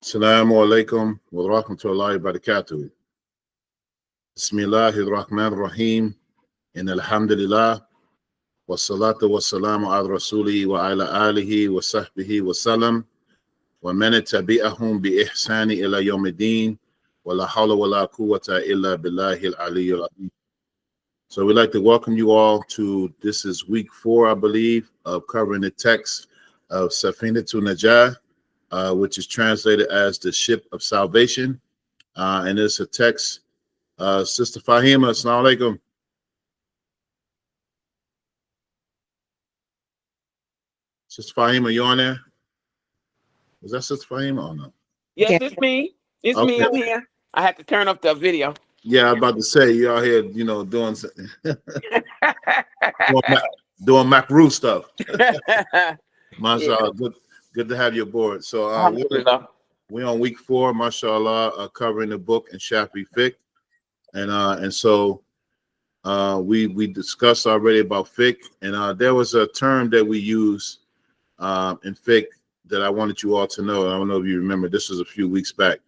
Assalamu alaikum wa rahmatullahi wa barakatuh. Bismillahir Rahmanir Rahim. And alhamdulillah. Wa salatu wa salamu ala rasuli wa ala alihi wa sahbihi wa salam. Wa man tabi'ahum bi ihsani ila yawmiddin. Wa la hawla wa la quwwata illa billahi al-aliyyil azim. So we'd like to welcome you all to, this is week 4, I believe, of covering the text of Safinatun Naja, which is translated as the ship of salvation. And it's a text. Sister Fahima, assalamu alaikum. Sister Fahima, you on there? Was that Sister Fahima or no? Yes, it's me. It's me. I'm here. I had to turn up the video. Yeah, I was about to say, you out here, doing doing Macru stuff. Mashallah, good to have you aboard. So we're on week 4, mashallah, covering the book in Shafi'i fiqh. And so we discussed already about fiqh, and there was a term that we use in fiqh that I wanted you all to know. I don't know if you remember. This was a few weeks back.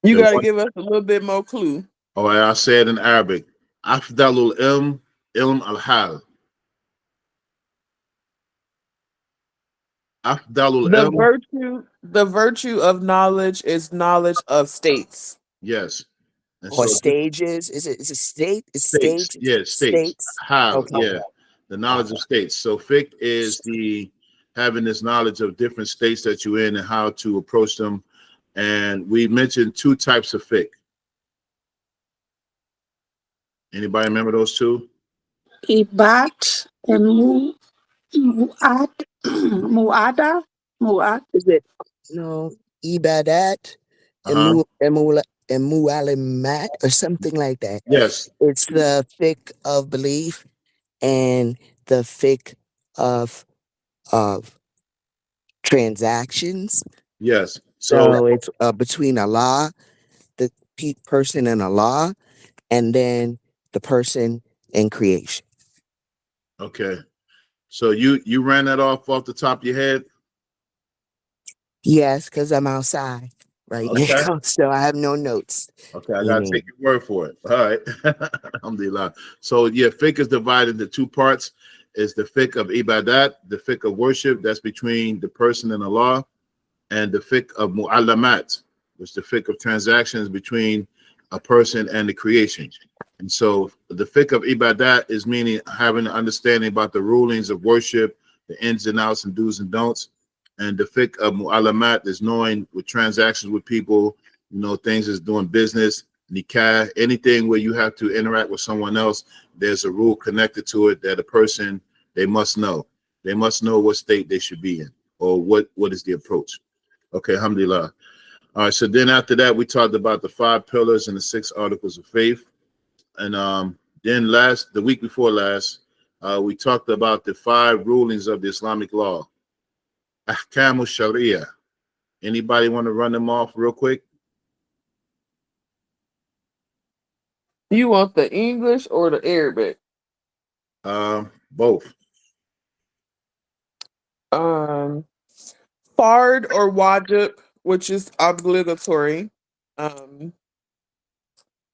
You got to give us a little bit more clue. Oh, I say it in Arabic. Afdalul ilm al-hal. The virtue of knowledge is knowledge of states. Yes. Or stages. Is it state? It's states. Yeah, states. How? Okay. Yeah. The knowledge of states. So fiqh is having this knowledge of different states that you're in and how to approach them. And we mentioned 2 types of fiqh. Anybody remember those 2? Ibat and mu'ada. Is it ibadat and mu'alimat or something like that? Yes. It's the fiqh of belief and the fiqh of transactions. Yes. So it's between Allah, the person and Allah, and then the person and creation. Okay. So you ran that off the top of your head? Yes, because I'm outside right now, so I have no notes. Okay, I gotta take your word for it. All right. Alhamdulillah. So yeah, fiqh is divided into 2 parts. Is the fiqh of ibadat, the fiqh of worship, that's between the person and Allah, and the fiqh of mu'allamat, which is the fiqh of transactions between a person and the creation. And so the fiqh of ibadat is meaning having an understanding about the rulings of worship, the ins and outs and do's and don'ts. And the fiqh of mu'allamat is knowing with transactions with people, things is doing business, nikah, anything where you have to interact with someone else, there's a rule connected to it that a person, they must know. They must know what state they should be in or what is the approach. Okay, alhamdulillah. All right, so then after that, we talked about the 5 pillars and the 6 articles of faith. And then the week before last, we talked about the 5 rulings of the Islamic law. Ahkamu Sharia. Anybody want to run them off real quick? You want the English or the Arabic? Both. Fard or wajib, which is obligatory.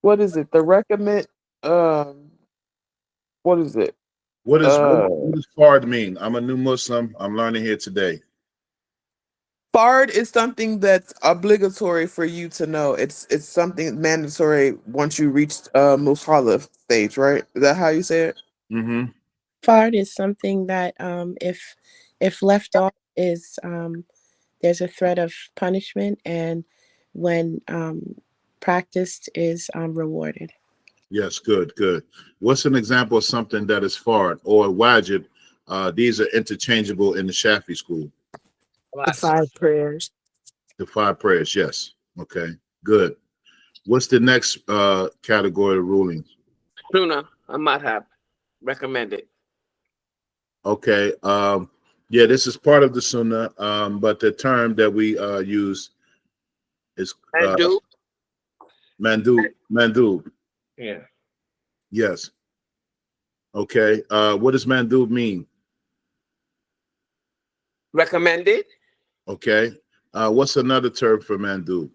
What is it? The recommend. What is it? What does fard mean? I'm a new Muslim. I'm learning here today. Fard is something that's obligatory for you to know. It's something mandatory once you reach Mushalaf stage, right? Is that how you say it? Mm-hmm. Fard is something that if left off is there's a threat of punishment, and when practiced is rewarded. Yes, good. What's an example of something that is fard or wajib? These are interchangeable in the Shafi'i school. The 5 prayers. The 5 prayers, yes. Okay, good. What's the next category of rulings? Sunnah, I might have recommended. Okay. Yeah, this is part of the Sunnah, but the term that we use is mandub. Yeah. Yes. Okay. What does mandub mean? Recommended. Okay. What's another term for mandub?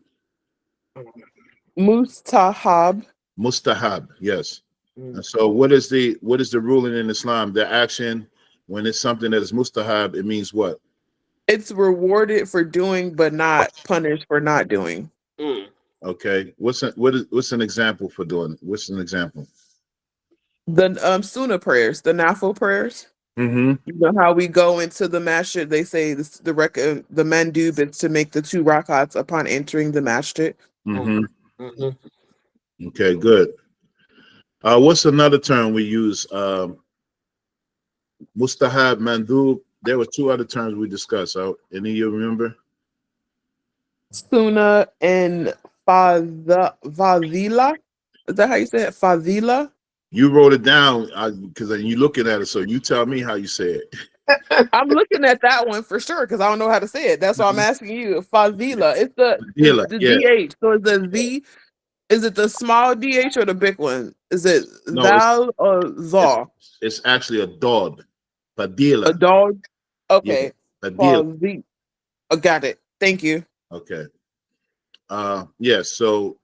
Mustahab. Mustahab. Yes. Mm. And so what is the ruling in Islam? The action when it's something that is mustahab, it means what? It's rewarded for doing, but not punished for not doing. Mm. Okay. What's an example for doing it? What's an example? The Sunnah prayers, the Nafil prayers. Mm-hmm. You know how we go into the masjid. They say this, the mandub is to make the 2 rakats upon entering the masjid. Mm-hmm. Mm-hmm. Okay, good. What's another term we use? Mustahab, mandub. There were 2 other terms we discussed. Any of you remember? Sunnah and fadila. Is that how you say it? Fadila. You wrote it down because you're looking at it. So you tell me how you say it. I'm looking at that one for sure because I don't know how to say it. That's why I'm asking you. Fadila. It's Fadila, the yeah. DH. So is the Z? Is it the small DH or the big one? Is it No, Zal or it's Zal? it's actually a dog. A Fadila. dog? Yeah. Okay. Fadila. Fazi. Oh, got it. Thank you. Okay. Yes, so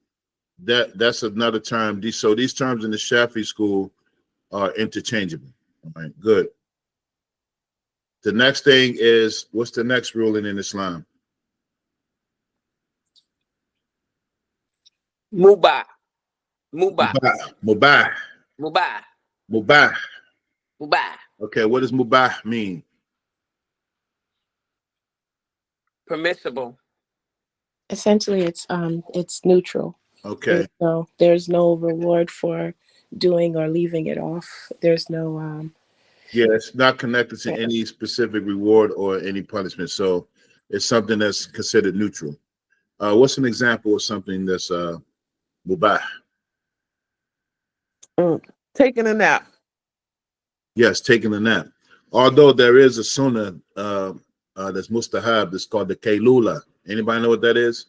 that's another term. So these terms in the Shafi'i school are interchangeable. All right, good. The next thing is, what's the next ruling in Islam? Mubah. Mubah. Mubah. Mubah. Mubah. Mubah. Okay, what does mubah mean? Permissible. Essentially, it's neutral. Okay. There's no reward for doing or leaving it off. There's no Yeah, it's not connected to any specific reward or any punishment. So it's something that's considered neutral. What's an example of something that's mubah? Taking a nap. Yes, taking a nap. Although there is a sunnah that's mustahab, that's called the kaylula. Anybody know what that is?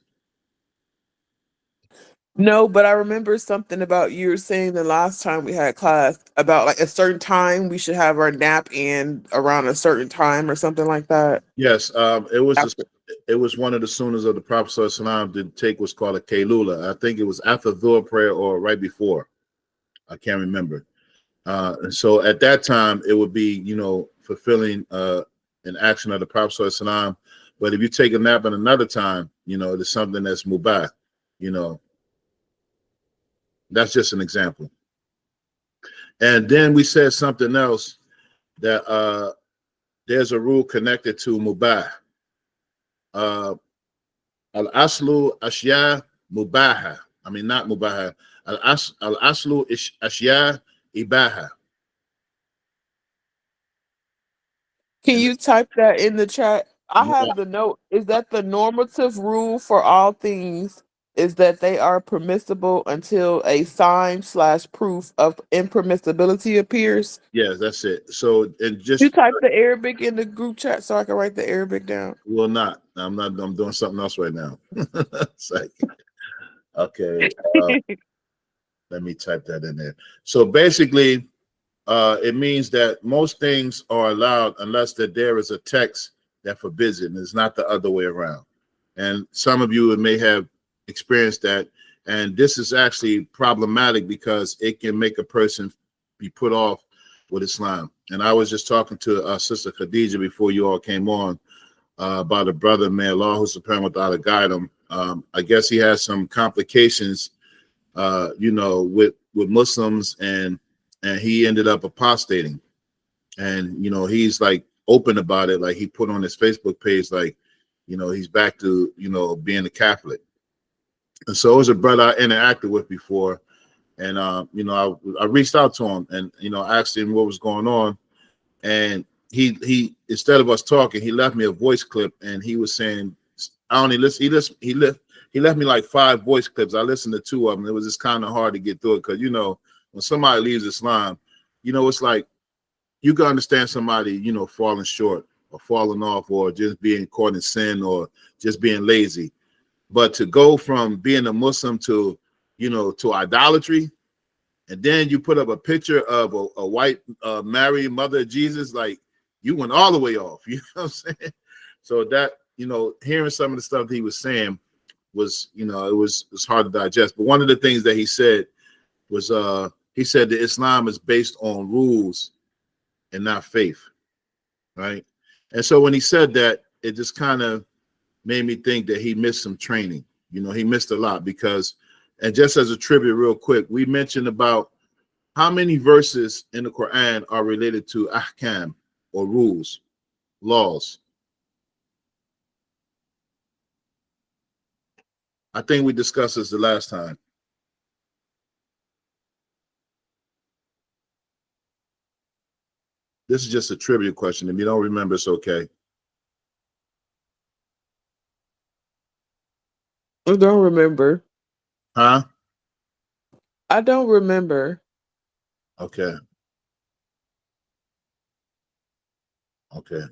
No, but I remember something about you were saying the last time we had class about like a certain time we should have our nap in around a certain time or something like that. Yes, After. it was one of the sunnahs of the Prophet ﷺ to take what's called a kaylula. I think it was after Dhuhr prayer or right before. I can't remember. And so at that time, it would be, fulfilling an action of the Prophet ﷺ. But if you take a nap at another time, there's something that's mubah. That's just an example. And then we said something else that there's a rule connected to mubah. Al-aslu ashya mubaha. I mean, not mubaha. Al-aslu ashya ibaha. Can you type that in the chat? I have the note. Is that the normative rule for all things is that they are permissible until a sign/proof of impermissibility appears? Yes, that's it. So, and just You type the Arabic in the group chat so I can write the Arabic down. will not. I'm doing something else right now. It's like, okay, let me type that in there. So basically, it means that most things are allowed unless that there is a text that forbids it, and it's not the other way around. And some of you may have experienced that, and this is actually problematic because it can make a person be put off with Islam. And I was just talking to Sister Khadija before you all came on about a brother, may Allah who's supreme without a guide him. I guess he has some complications, with Muslims, and he ended up apostating. And he's like open about it, like he put on his Facebook page, like he's back to being a Catholic. And so it was a brother I interacted with before, and I reached out to him and asked him what was going on, and he instead of us talking, he left me a voice clip, and he was saying, I only listen. He left me like 5 voice clips. I listened to 2 of them. It was just kind of hard to get through it because when somebody leaves Islam, it's like you can understand somebody falling short or falling off or just being caught in sin or just being lazy, but to go from being a Muslim to to idolatry, and then you put up a picture of a white Mary, mother of Jesus, like you went all the way off. You know what I'm saying? So that, hearing some of the stuff that he was saying was, it was hard to digest. But one of the things that he said was, he said that Islam is based on rules and not faith, right? And so when he said that, it just kind of made me think that he missed some training. He missed a lot because, and just as a trivia real quick, we mentioned about how many verses in the Quran are related to ahkam or rules, laws. I think we discussed this the last time. This is just a trivia question. If you don't remember, it's okay. I don't remember. Huh? I don't remember. Okay. Okay.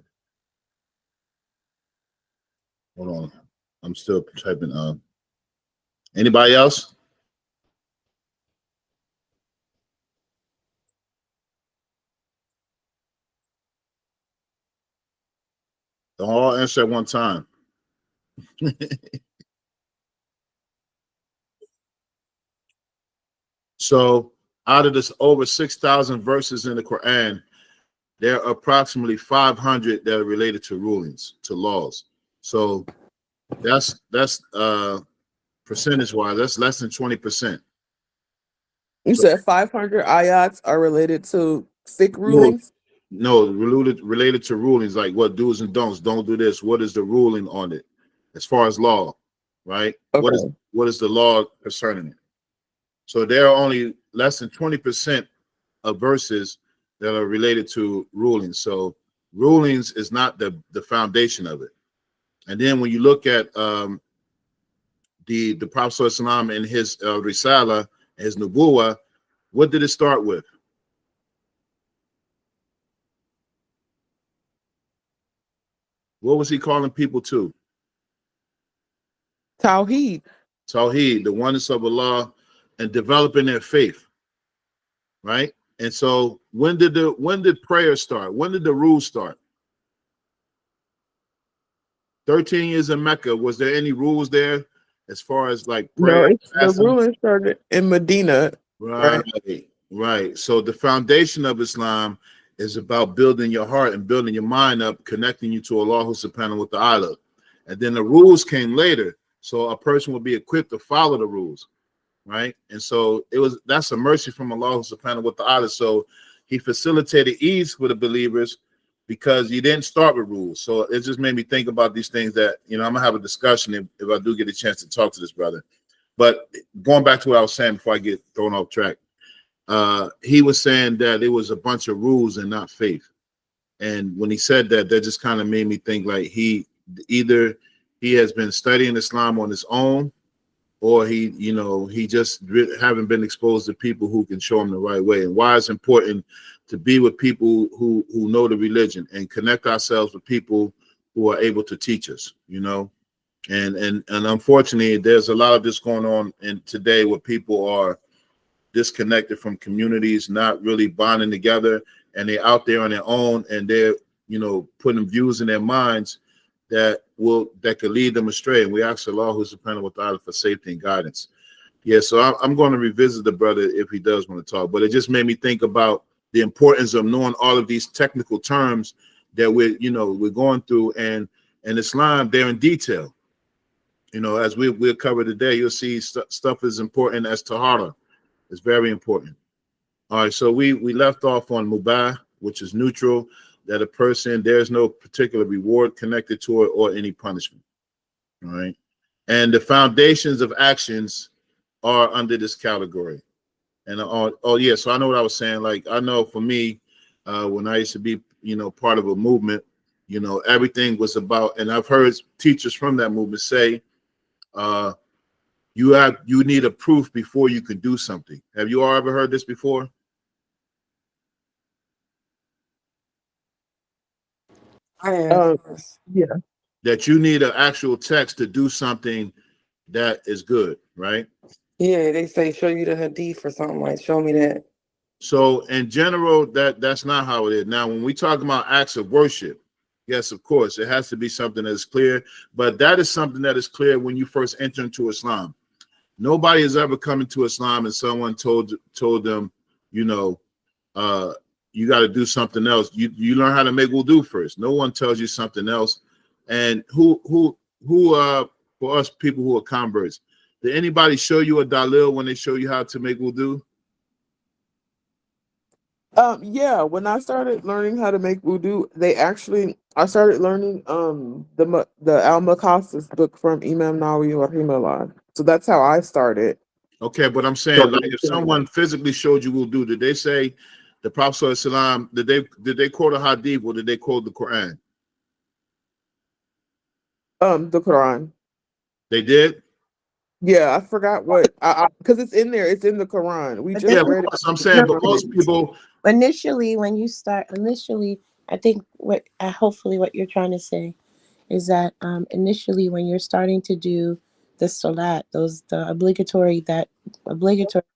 Hold on. I'm still typing. Anybody else? Don't all answer at one time. So out of this over 6,000 verses in the Quran, there are approximately 500 that are related to rulings, to laws. So that's percentage wise, that's less than 20%. You So said 500 ayats are related to fiqh no, rulings? no, related to rulings, like what do's and don'ts. Don't do this. What is the ruling on it as far as law, right? Okay. What is the law concerning it? So there are only less than 20% of verses that are related to rulings. So rulings is not the foundation of it. And then when you look at the Prophet Sallallahu and his Risala, his Nubuwa, what did it start with? What was he calling people to? Tawheed. Tawheed, the oneness of Allah, and developing their faith, right? And so when did prayer start? When did the rules start? 13 years in Mecca. Was there any rules there as far as like No, prayer, the fasting? ruling started in Medina. Right, right. So the foundation of Islam is about building your heart and building your mind up, connecting you to Allah subhanahu wa ta'ala. And then the rules came later. So a person will be equipped to follow the rules, right? And so that's a mercy from Allah subhanahu wa ta'ala. So he facilitated ease for the believers because you didn't start with rules. So it just made me think about these things that, I'm gonna have a discussion if I do get a chance to talk to this brother. But going back to what I was saying before I get thrown off track, he was saying that it was a bunch of rules and not faith. And when he said that, that just kind of made me think like he has been studying Islam on his own, or he just haven't been exposed to people who can show him the right way. And why it's important to be with people who know the religion and connect ourselves with people who are able to teach us, And unfortunately, there's a lot of this going on in today where people are disconnected from communities, not really bonding together, and they're out there on their own, and they're putting views in their minds that could lead them astray. And we ask Allah subhanahu wa ta'ala for safety and guidance. Yeah, so I'm going to revisit the brother if he does want to talk, but it just made me think about the importance of knowing all of these technical terms that we're going through, and Islam, they're in detail. As we'll cover today, you'll see stuff as important as taharah. It's very important. All right, so we left off on mubah, which is neutral, that a person, there's no particular reward connected to it or any punishment. All right. And the foundations of actions are under this category. And yeah, so I know what I was saying. Like, I know for me, when I used to be, part of a movement, everything was about, and I've heard teachers from that movement say, you need a proof before you can do something. Have you all ever heard this before? I have. Yeah. That you need an actual text to do something that is good, right? Yeah, they say show you the hadith or something like show me that. So in general, that's not how it is. Now, when we talk about acts of worship, Yes, of course. It has to be something that is clear, but that is something that is clear when you first enter into Islam. Nobody has ever come into Islam and someone told them, you know, uh, you got to do something else. You learn how to make wudu first. No one tells you something else. And who for us people who are converts, did anybody show you a dalil when they show you how to make wudu? Yeah, when I started learning how to make wudu, I started learning the Al Maqasis book from Imam Nawawi rahimahullah. So that's how I started. Okay, but I'm saying like if someone physically showed you wudu, did they say the Prophet ﷺ, did they quote a hadith or did they quote the Quran? The Quran. They did? Yeah, I forgot what I because it's in there. It's in the Quran. We But just Yeah, then, of read it. course. I'm no, saying, but most people, initially, when you start, I think what hopefully what you're trying to say is that initially when you're starting to do the salat, the obligatory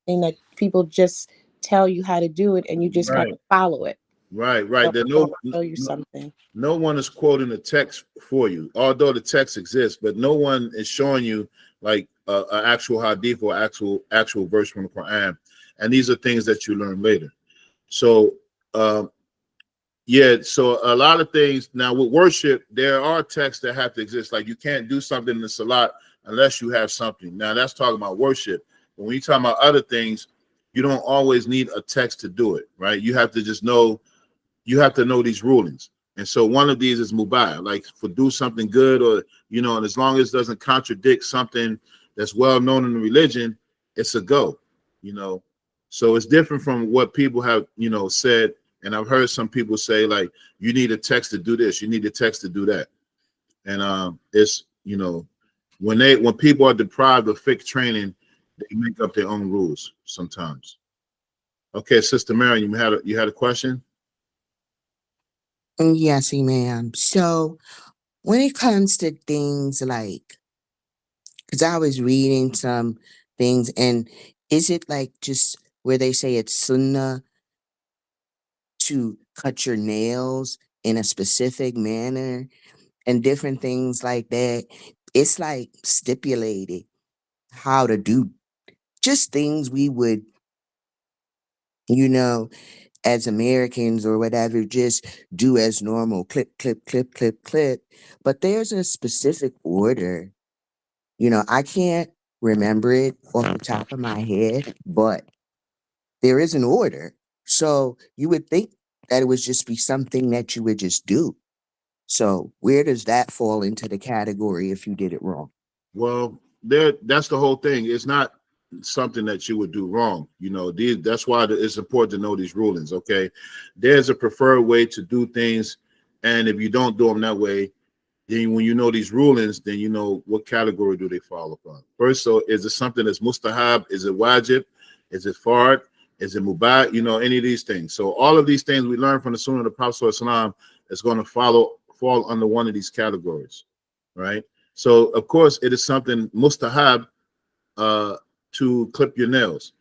thing that people just tell you how to do it, and you just kind right, of follow it. right. So There someone show you something. no one is quoting the text for you, although the text exists, but no one is showing you like an actual hadith or actual verse from the Quran. And these are things that you learn later. So um, yeah, so a lot of things now with worship, there are texts that have to exist. Like you can't do something in the salat unless you have something. Now that's talking about worship. But when you talk about other things, you don't always need a text to do it, right? You have to just know, you have to know these rulings. And so one of these is mubah, like for do something good, or and as long as it doesn't contradict something that's well known in the religion, it's a go, you know. So it's different from what people have, said. And I've heard some people say, like, you need a text to do this, you need a text to do that. And it's, when people are deprived of fiqh training, they make up their own rules sometimes. Okay, Sister Marion, you had a question? Yes, ma'am. So when it comes to things like, because I was reading some things, and is it like just where they say it's sunnah to cut your nails in a specific manner and different things like that? It's like stipulated how to do just things we would, you know, as Americans or whatever, just do as normal, clip, clip, clip, clip, clip. But there's a specific order. I can't remember it off the top of my head, but there is an order. So you would think that it would just be something that you would just do. So where does that fall into the category if you did it wrong? Well, that's the whole thing. It's not something that you would do wrong. That's why it's important to know these rulings. Okay, there's a preferred way to do things, and if you don't do them that way, then when you know these rulings, then you know what category do they fall upon. First, so is it something that's mustahab? Is it wajib? Is it fard? Is it mubah? Any of these things. So all of these things we learn from the Sunnah of the Prophet ﷺ is going to fall under one of these categories, right? So of course it is something mustahab to clip your nails,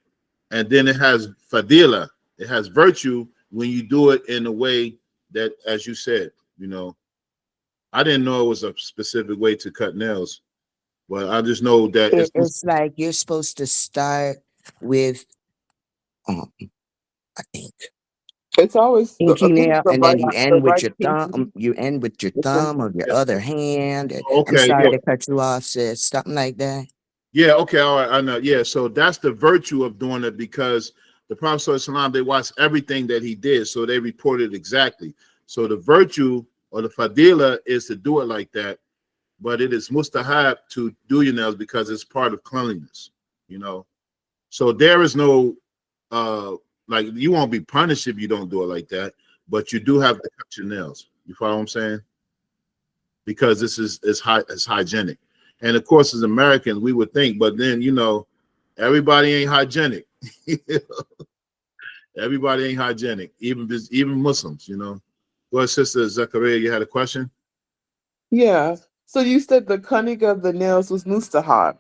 and then it has fadila, it has virtue when you do it in a way that, as you said, I didn't know it was a specific way to cut nails, but I just know that It's like you're supposed to start with, um, I think, It's always I pinky think it's nail, and then you the end with right your pinky. thumb. You end with your It's thumb or your yeah. other hand. I'm Okay, sorry yeah, to cut you off, sis. Something like that. yeah, okay, all right, I know, yeah. So that's the virtue of doing it, because the Prophet ﷺ, they watched everything that he did, so they reported exactly. So the virtue or the fadila is to do it like that, but it is mustahab to do your nails because it's part of cleanliness, you know. So there is no like, you won't be punished if you don't do it like that, but you do have to cut your nails. You follow what I'm saying? Because this is hygienic. And of course, as Americans, we would think, but then everybody ain't hygienic. Everybody ain't hygienic, even Muslims, Well, Sister Zachariah, you had a question? Yeah. So you said the cunning of the nails was mustahab.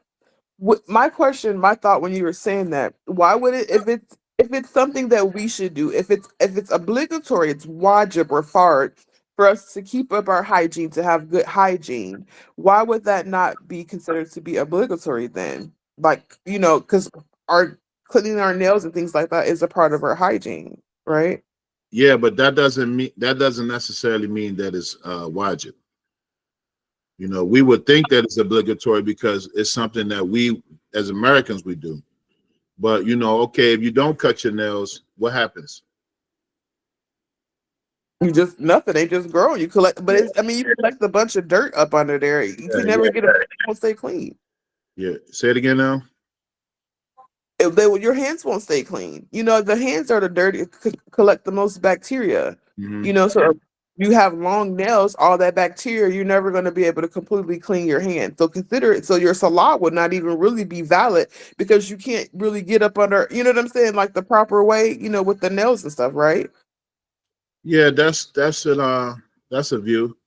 My question, my thought when you were saying that, why would it if it's something that we should do, if it's obligatory, it's wajib or fard for us to keep up our hygiene, to have good hygiene, why would that not be considered to be obligatory then? Like, because our cleaning our nails and things like that is a part of our hygiene, right? Yeah, but that doesn't necessarily mean that it's wajib. We would think that it's obligatory because it's something that we as Americans we do. But okay, if you don't cut your nails, what happens? You just nothing. They just grow. You collect, but it's. I mean, you collect a bunch of dirt up under there. You Yeah, can yeah, never get it. Won't stay clean. yeah. Say it again now. If your hands won't stay clean. The hands are the dirty. Collect the most bacteria. Hmm. So if you have long nails. All that bacteria, you're never going to be able to completely clean your hands. So consider it. So your salah would not even really be valid because you can't really get up under. You know what I'm saying? Like the proper way. With the nails and stuff, right? Yeah, that's a view.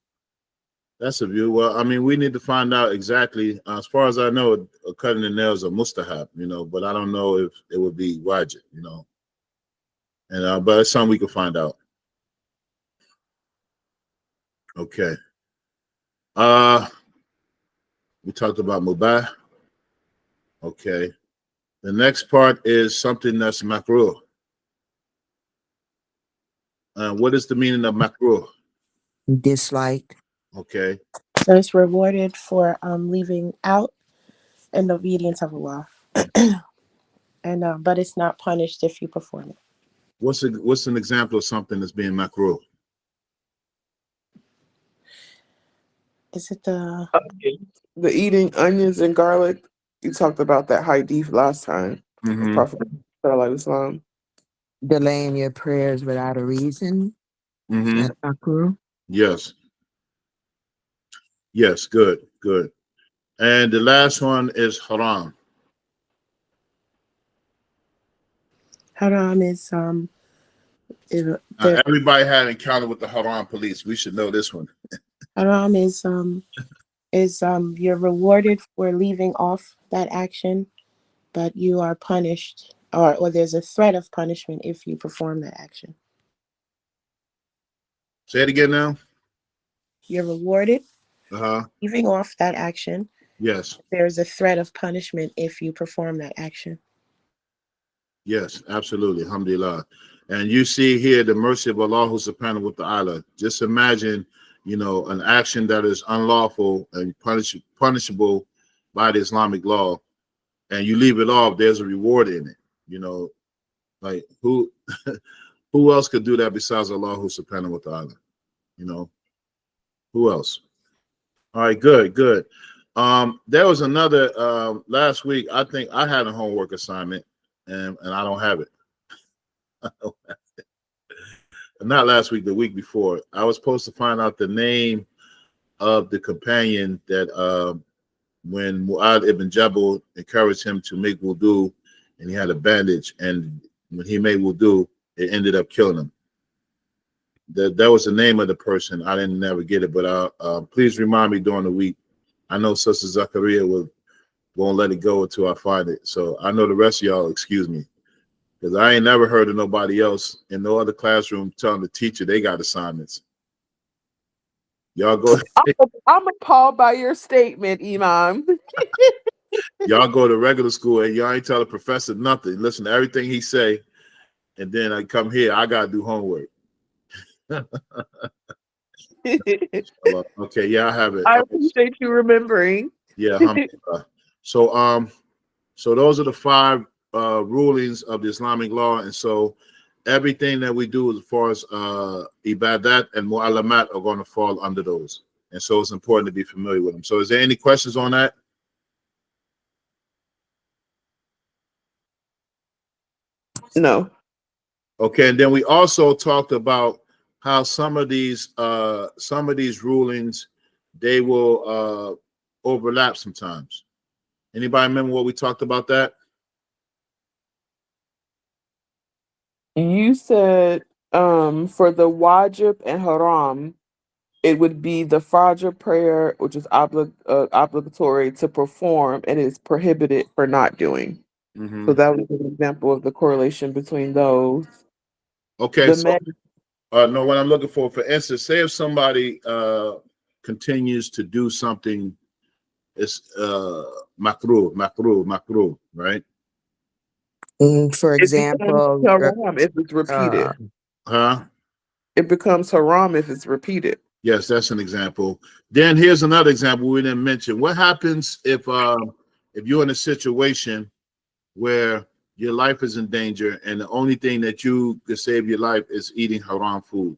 That's a view. Well, I mean, we need to find out exactly. As far as I know, cutting the nails are mustahab, but I don't know if it would be wajib. And but it's something we can find out. Okay. Uh, we talked about mubah. Okay. The next part is something that's makruh. What is the meaning of makruh? Dislike. Okay. So it's rewarded for leaving out in obedience of Allah, and but it's not punished if you perform it. What's an example of something that's being makruh? Is it the The eating onions and garlic. You talked about that hadith last time of Mm-hmm. Prophet Islam. Delaying your prayers without a reason. Mm-hmm. That's not cool. Yes. Yes. Good. Good. And the last one is haram. haram the Everybody had an encounter with the haram police. We should know this one. haram is you're rewarded for leaving off that action, but you are punished, or there's a threat of punishment if you perform that action. Say it again now. You're rewarded Uh-huh. leaving off that action. Yes. There's a threat of punishment if you perform that action. Yes, absolutely. Alhamdulillah. And you see here the mercy of Allah subhanahu wa ta'ala. Just imagine, an action that is unlawful and punishable by the Islamic law, and you leave it off, there's a reward in it. Like who who else could do that besides Allah subhanahu wa ta'ala? Who else? All right, good, good. There was another last week. I think I had a homework assignment, and I don't have it. Not last week, the week before. I was supposed to find out the name of the companion that when Mu'adh ibn Jabal encouraged him to make wudu, and he had a bandage, and when he made wudu, it ended up killing him. That was the name of the person. I didn't never get it, but please remind me during the week. I know Sister Zachariah won't let it go until I find it. So I know the rest of y'all, excuse me, because I ain't never heard of nobody else in no other classroom telling the teacher they got assignments. Y'all go. I'm appalled by your statement, Imam. Y'all go to regular school and y'all ain't tell the professor nothing. Listen to everything he say, and then I come here. I gotta do homework. Okay, yeah, I have it. I appreciate you remembering. Yeah, so those are the 5 rulings of the Islamic law, and so everything that we do as far as ibadat and mu'alamat are going to fall under those, and so it's important to be familiar with them. So, is there any questions on that? No. Okay, and then we also talked about how some of these rulings they will overlap sometimes. Anybody remember what we talked about that? You said for the wajib and haram, it would be the fajr prayer, which is obligatory to perform and is prohibited for not doing. Mm-hmm. So that was an example of the correlation between those. Okay, The so No, what I'm looking for instance, say if somebody continues to do something, it's makruh, right? For It becomes example, haram if it's repeated. Huh? It becomes haram if it's repeated. Yes, that's an example. Then here's another example we didn't mention. What happens if you're in a situation where your life is in danger and the only thing that you could save your life is eating haram food?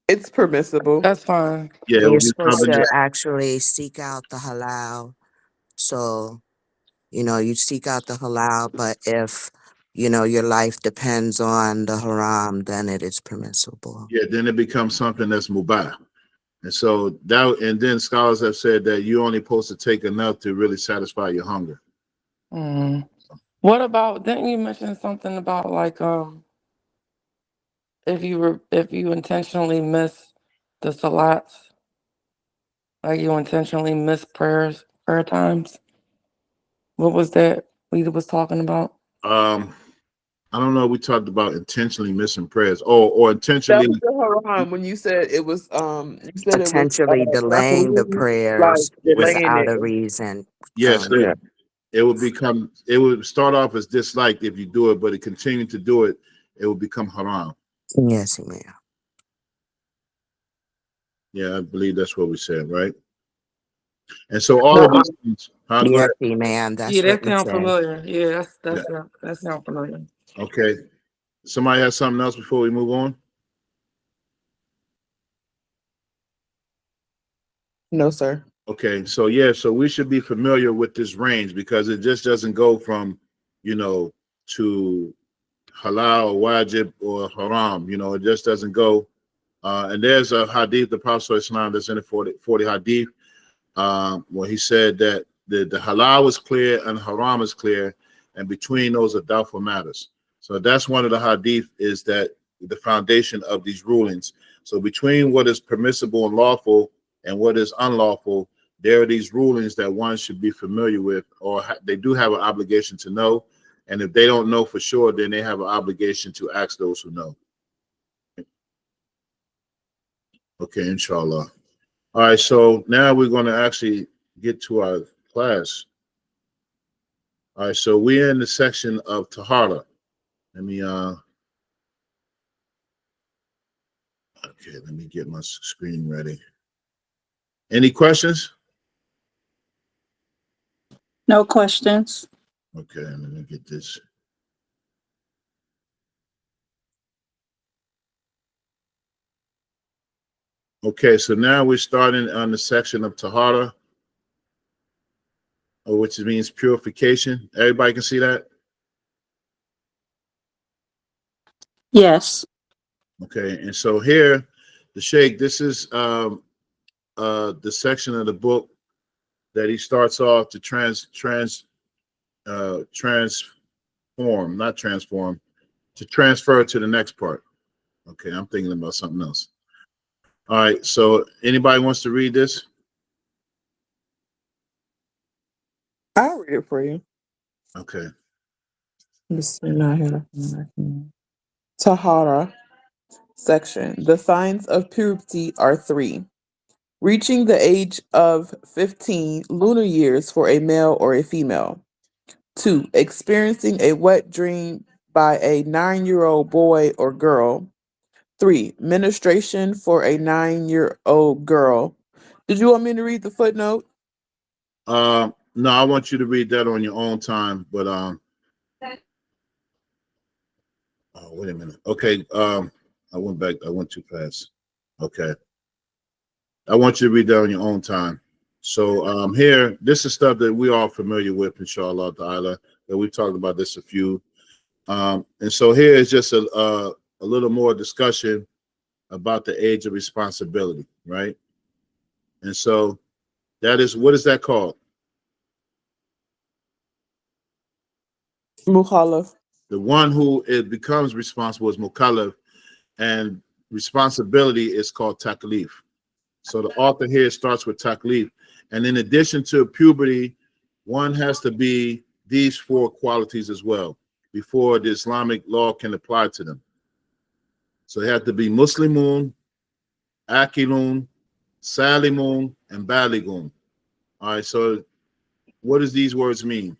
It's permissible. That's fine. Yeah, it you're will be supposed covered. to actually seek out the halal. So, you seek out the halal, but if, your life depends on the haram, then it is permissible. Yeah, then it becomes something that's mubah. And so that, and then scholars have said that you're only supposed to take enough to really satisfy your hunger. What about, didn't you mention something about like if you intentionally miss the salats, like you intentionally miss prayer times? What was that we was talking about? I don't know. We talked about intentionally missing prayers, or That intentionally. was the haram when you said it was Potentially delaying the makruh, like prayers delaying without it. a reason. Yes, Yeah. it would become. It would start off as disliked if you do it, but it continue to do it, it will become haram. Yes, ma'am. Yeah, I believe that's what we said, right? And so all of these things. Huh? Go Yes, ahead. ma'am. Yeah, That's what that we sounds said. familiar. Yeah, Yeah. that sounds familiar. Okay. Somebody has something else before we move on? No, sir. Okay, so yeah, so we should be familiar with this range because it just doesn't go from, to halal, wajib, or haram. It just doesn't go. And there's a hadith, the Prophet Islam, that's in the 40 hadith, where he said that the halal is clear and haram is clear, and between those are doubtful matters. So that's one of the hadith, is that the foundation of these rulings. So between what is permissible and lawful and what is unlawful, there are these rulings that one should be familiar with, or they do have an obligation to know. And if they don't know for sure, then they have an obligation to ask those who know. Okay, inshallah. All right, so now we're going to actually get to our class. All right, so we're in the section of taharah. Let me let me get my screen ready. Any questions? No questions. Okay, let me get this. Okay, so now we're starting on the section of taharah, which means purification. Everybody can see that? Yes. Okay, and so here, the Sheikh, this is the section of the book that he starts off to to transfer to the next part. Okay, I'm thinking about something else. All right, so anybody wants to read this? I'll read it for you. Okay. Tahara section. The signs of purity are 3. Reaching the age of 15 lunar years for a male or a female. 2. Experiencing a wet dream by a 9-year-old boy or girl. 3. Menstruation for a 9-year-old girl. Did you want me to read the footnote? No, I want you to read that on your own time, but oh, wait a minute. Okay, I went too fast. Okay. I want you to read that on your own time. So here, this is stuff that we are familiar with, inshallah ta'ala, that we've talked about this a few. And so here is just a little more discussion about the age of responsibility, right? And so that is, what is that called? Mukhalaf. The one who it becomes responsible is mukallaf, and responsibility is called taklif. So the author here starts with taklif. And in addition to puberty, one has to be these 4 qualities as well before the Islamic law can apply to them. So they have to be Muslimun, Akilun, Salimun, and Baligun. All right, so what does these words mean?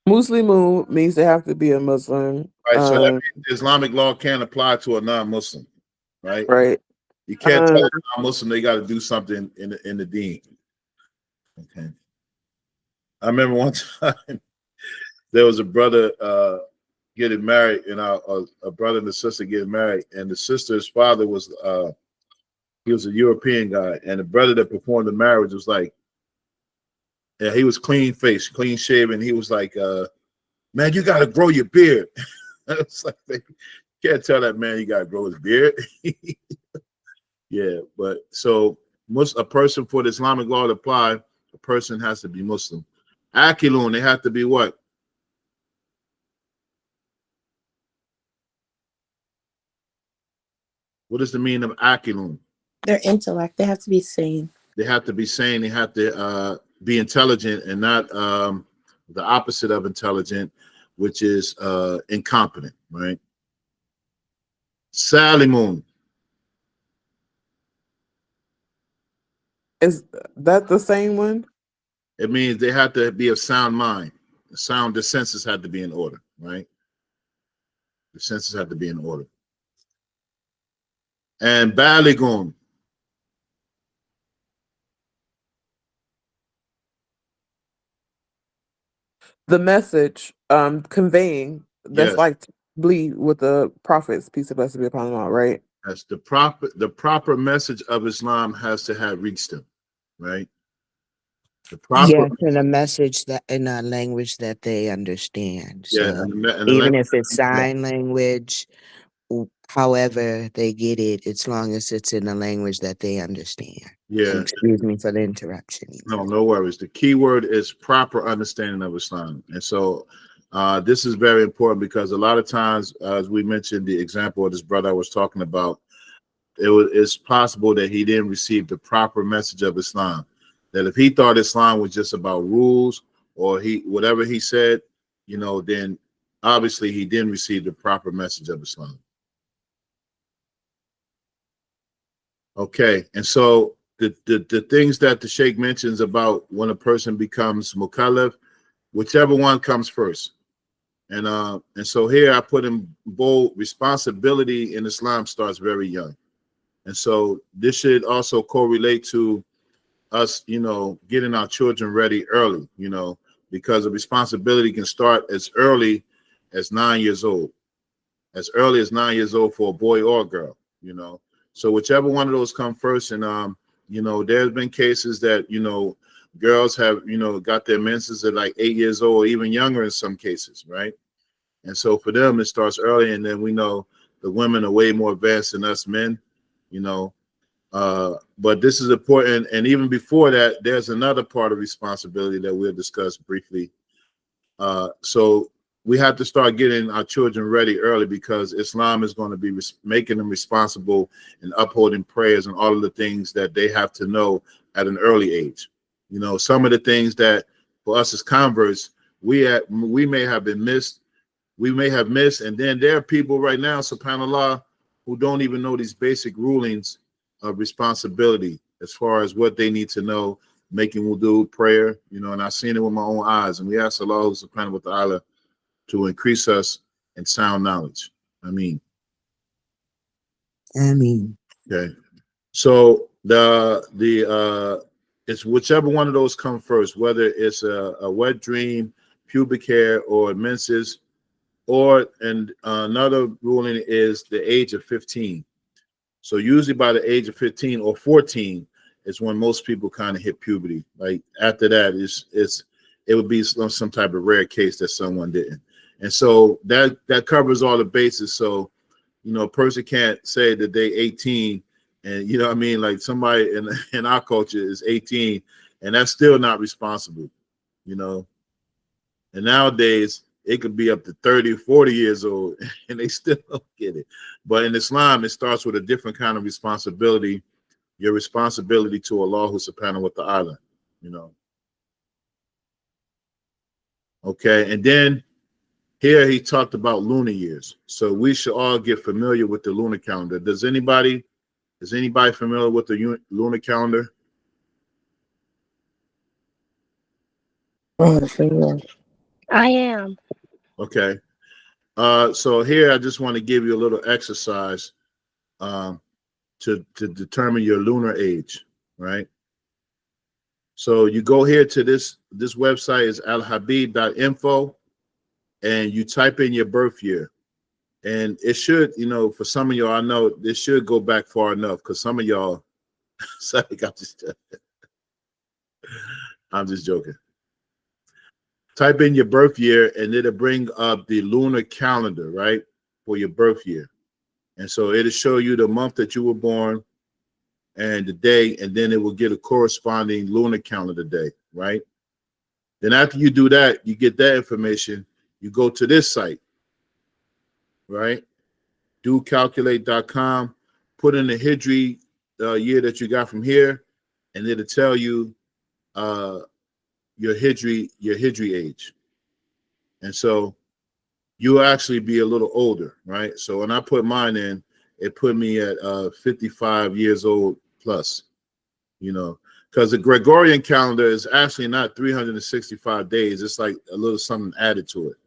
Muslimu means they have to be a Muslim. All right, so that means Islamic law can't apply to a non-Muslim, right? Right. You can't tell a non-Muslim they got to do something in the deen. Okay. I remember one time there was a brother getting married, and a brother and a sister getting married, and the sister's father was he was a European guy, and the brother that performed the marriage was like, yeah, he was clean faced, clean shaven. He was like, man, you got to grow your beard. I was like, you can't tell that man you got to grow his beard. Yeah, but so a person for the Islamic law to apply, a person has to be Muslim. Akilun, they have to be what? What is the meaning of Akilun? Their intellect, they have to be sane. They have to be sane. They have to be intelligent and not the opposite of intelligent, which is incompetent, right? Salimun. Is that the same one? It means they have to be of sound mind. The senses have to be in order, right? The senses have to be in order. And Baligun. The message conveying that's Yes, like bleed with the prophets, peace and blessing be upon them all, right? that's the proper message of Islam has to have reached them, right? The proper Yes, in a message that in a language that they understand. yeah, So and the even language, if it's sign language, however they get it, as long as it's in a language that they understand. And yeah, excuse me for the interruption. no worries. The key word is proper understanding of Islam, and so this is very important because a lot of times, as we mentioned, the example of this brother I was talking about, it's possible that he didn't receive the proper message of Islam. That if he thought Islam was just about rules or whatever he said, then obviously he didn't receive the proper message of Islam. Okay, and so the things that the Sheikh mentions about when a person becomes mukallaf, whichever one comes first. And so here I put in bold: responsibility in Islam starts very young. And so this should also correlate to us, getting our children ready early, because the responsibility can start as early as 9 years old, as early as 9 years old for a boy or a girl. So whichever one of those come first. And, there's been cases that, girls have, got their menses at like 8 years old, or even younger in some cases, right? And so for them, it starts early. And then we know the women are way more advanced than us men, you know, but this is important. And even before that, there's another part of responsibility that we'll discuss briefly. So we have to start getting our children ready early, because Islam is going to be making them responsible and upholding prayers and all of the things that they have to know at an early age. Some of the things that for us as converts, we may have missed, and then there are people right now, subhanAllah, who don't even know these basic rulings of responsibility as far as what they need to know, making wudu, prayer, and I've seen it with my own eyes. And we ask Allah subhanahu wa ta'ala to increase us in sound knowledge. I mean, okay. So it's whichever one of those come first, whether it's a wet dream, pubic hair, or menses, and another ruling is the age of 15. So usually by the age of 15 or 14 is when most people kind of hit puberty. Like after that, it would be some type of rare case that someone didn't. And so that covers all the bases. So, a person can't say that they 18 and, what I mean, like somebody in our culture is 18 and that's still not responsible, And nowadays it could be up to 30, 40 years old and they still don't get it. But in Islam, it starts with a different kind of responsibility, your responsibility to Allah subhanahu wa ta'ala, Okay, and then Here he talked about lunar years. So we should all get familiar with the lunar calendar. Is anybody familiar with the lunar calendar? Oh, so yeah. I am. Okay. So here I just want to give you a little exercise um, to determine your lunar age, right? So you go here to this website is alhabib.info, and you type in your birth year. And it should, for some of y'all, I know this should go back far enough because some of y'all, sorry, I'm just joking. Type in your birth year and it'll bring up the lunar calendar, right, for your birth year. And so it'll show you the month that you were born and the day, and then it will get a corresponding lunar calendar day, right? Then after you do that, you get that information, you go to this site, right? DoCalculate.com, put in the Hijri year that you got from here, and it'll tell you your Hijri age. And so you'll actually be a little older, right? So when I put mine in, it put me at 55 years old plus, because the Gregorian calendar is actually not 365 days. It's like a little something added to it.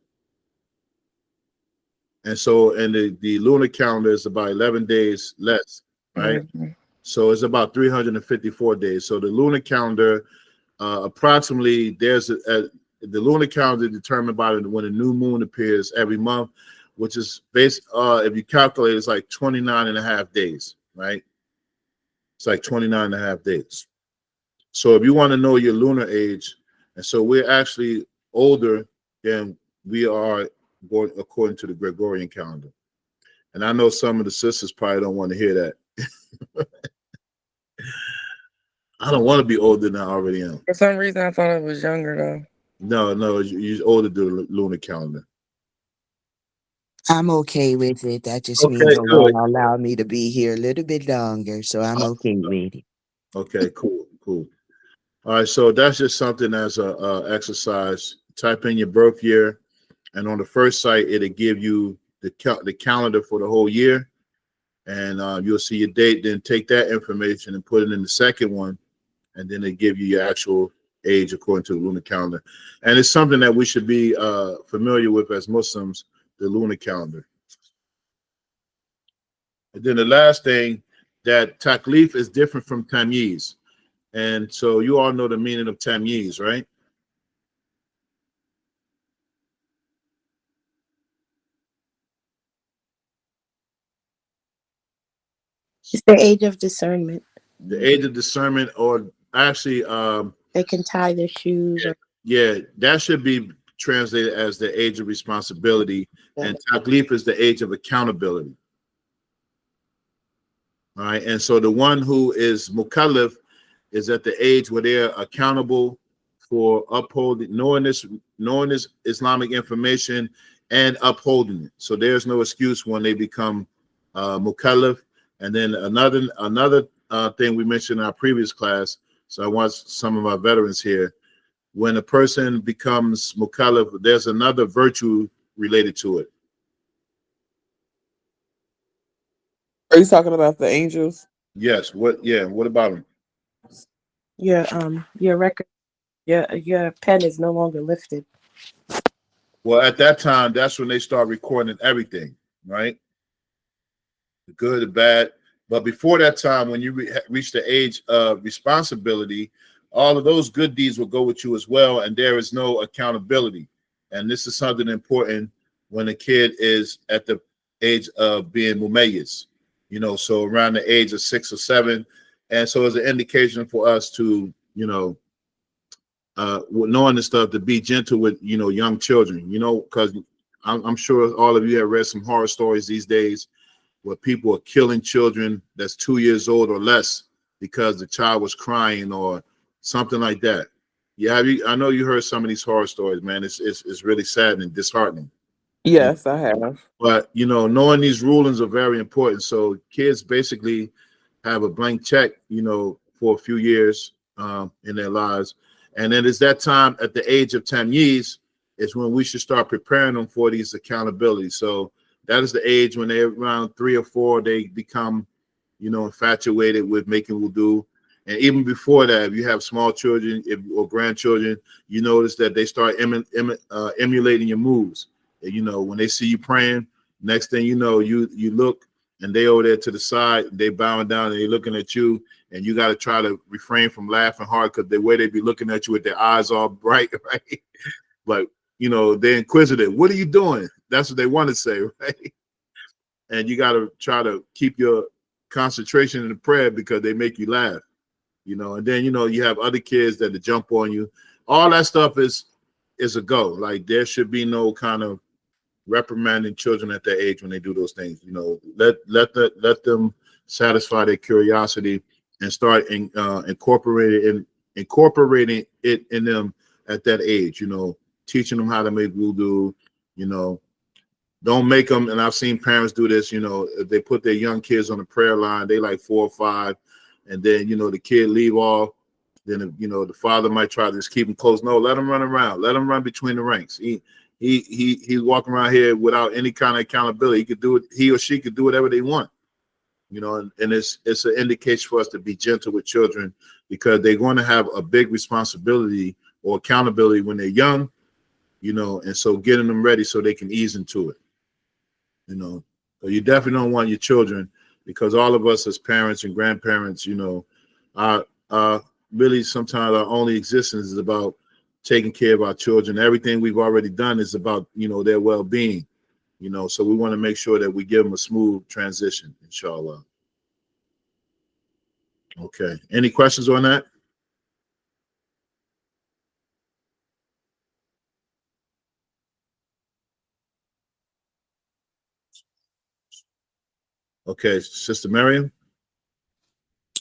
And so, and the lunar calendar is about 11 days less, right? Mm-hmm. So it's about 354 days. So the lunar calendar, approximately, the lunar calendar is determined by when a new moon appears every month, which is based, if you calculate, it's like 29 and a half days, right? It's like 29 and a half days. So if you want to know your lunar age, and so we're actually older than we are going according to the Gregorian calendar. And I know some of the sisters probably don't want to hear that. I don't want to be older than I already am. For some reason, I thought it was younger though. No, you're older than the lunar calendar. I'm okay with it. That just means Okay, the good. Lord allowed me to be here a little bit longer, so I'm okay with it. Okay, cool. All right, so that's just something as a exercise. Type in your birth year, and on the first site, it'll give you the calendar for the whole year, and you'll see your date. Then take that information and put it in the second one, and then they give you your actual age according to the lunar calendar. And it's something that we should be familiar with as Muslims, the lunar calendar. And then the last thing, that taklif is different from tamyiz. And so you all know the meaning of tamyiz, right? It's the age of discernment. The age of discernment, or actually, They can tie their shoes. yeah, that should be translated as the age of responsibility, and taklif is the age of accountability. All right, and so the one who is mukallaf is at the age where they're accountable for upholding, knowing this Islamic information and upholding it. So there's no excuse when they become mukallaf. And then another thing we mentioned in our previous class. So I want some of our veterans here. When a person becomes mukallaf, there's another virtue related to it. Are you talking about the angels? Yes. What? Yeah. What about them? Your record, your pen is no longer lifted. Well, at that time, that's when they start recording everything, right? The good, the bad. But before that time, when you reach the age of responsibility, all of those good deeds will go with you as well, and there is no accountability. And this is something important when a kid is at the age of being mumayyiz, so around the age of 6 or 7. And so it's an indication for us to, knowing this stuff, to be gentle with, young children, because I'm sure all of you have read some horror stories these days where people are killing children that's 2 years old or less because the child was crying or something like that. Yeah, I know you heard some of these horror stories, man. It's really sad and disheartening. Yes, I have. But knowing these rulings are very important. So kids basically have a blank check, for a few years in their lives, and then it's that time at the age of tamyiz is when we should start preparing them for these accountabilities. So that is the age when they're around 3 or 4, they become, infatuated with making wudu. And even before that, if you have small children or grandchildren, you notice that they start emulating your moves. And, when they see you praying, next thing you know, you look and they over there to the side, they bowing down and they looking at you, and you got to try to refrain from laughing hard because the way they be looking at you with their eyes all bright, right? But they're inquisitive. What are you doing? That's what they want to say, right? And you got to try to keep your concentration in the prayer because they make you laugh, and then you have other kids that jump on you. All that stuff is a go. Like there should be no kind of reprimanding children at their age when they do those things. Let them satisfy their curiosity and start incorporating it in them at that age. Teaching them how to make wudu. Don't make them, and I've seen parents do this, if they put their young kids on the prayer line, they like 4 or 5, and then, the kid leave off, then, the father might try to just keep him close. No, let him run around. Let him run between the ranks. He's walking around here without any kind of accountability. He could do it, he or she could do whatever they want, and it's an indication for us to be gentle with children because they're going to have a big responsibility or accountability when they're young, and so getting them ready so they can ease into it. So you definitely don't want your children, because all of us as parents and grandparents, our really sometimes our only existence is about taking care of our children. Everything we've already done is about, their well-being, so we want to make sure that we give them a smooth transition, inshallah. Okay. Any questions on that? Okay, Sister Miriam.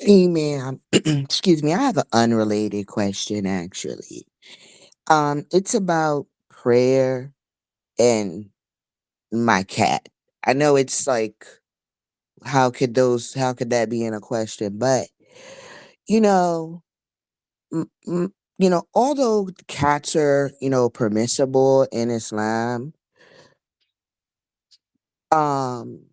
Amen. Excuse me. I have an unrelated question, actually. It's about prayer and my cat. I know it's like, how could that be in a question? But you know, although cats are, permissible in Islam, um,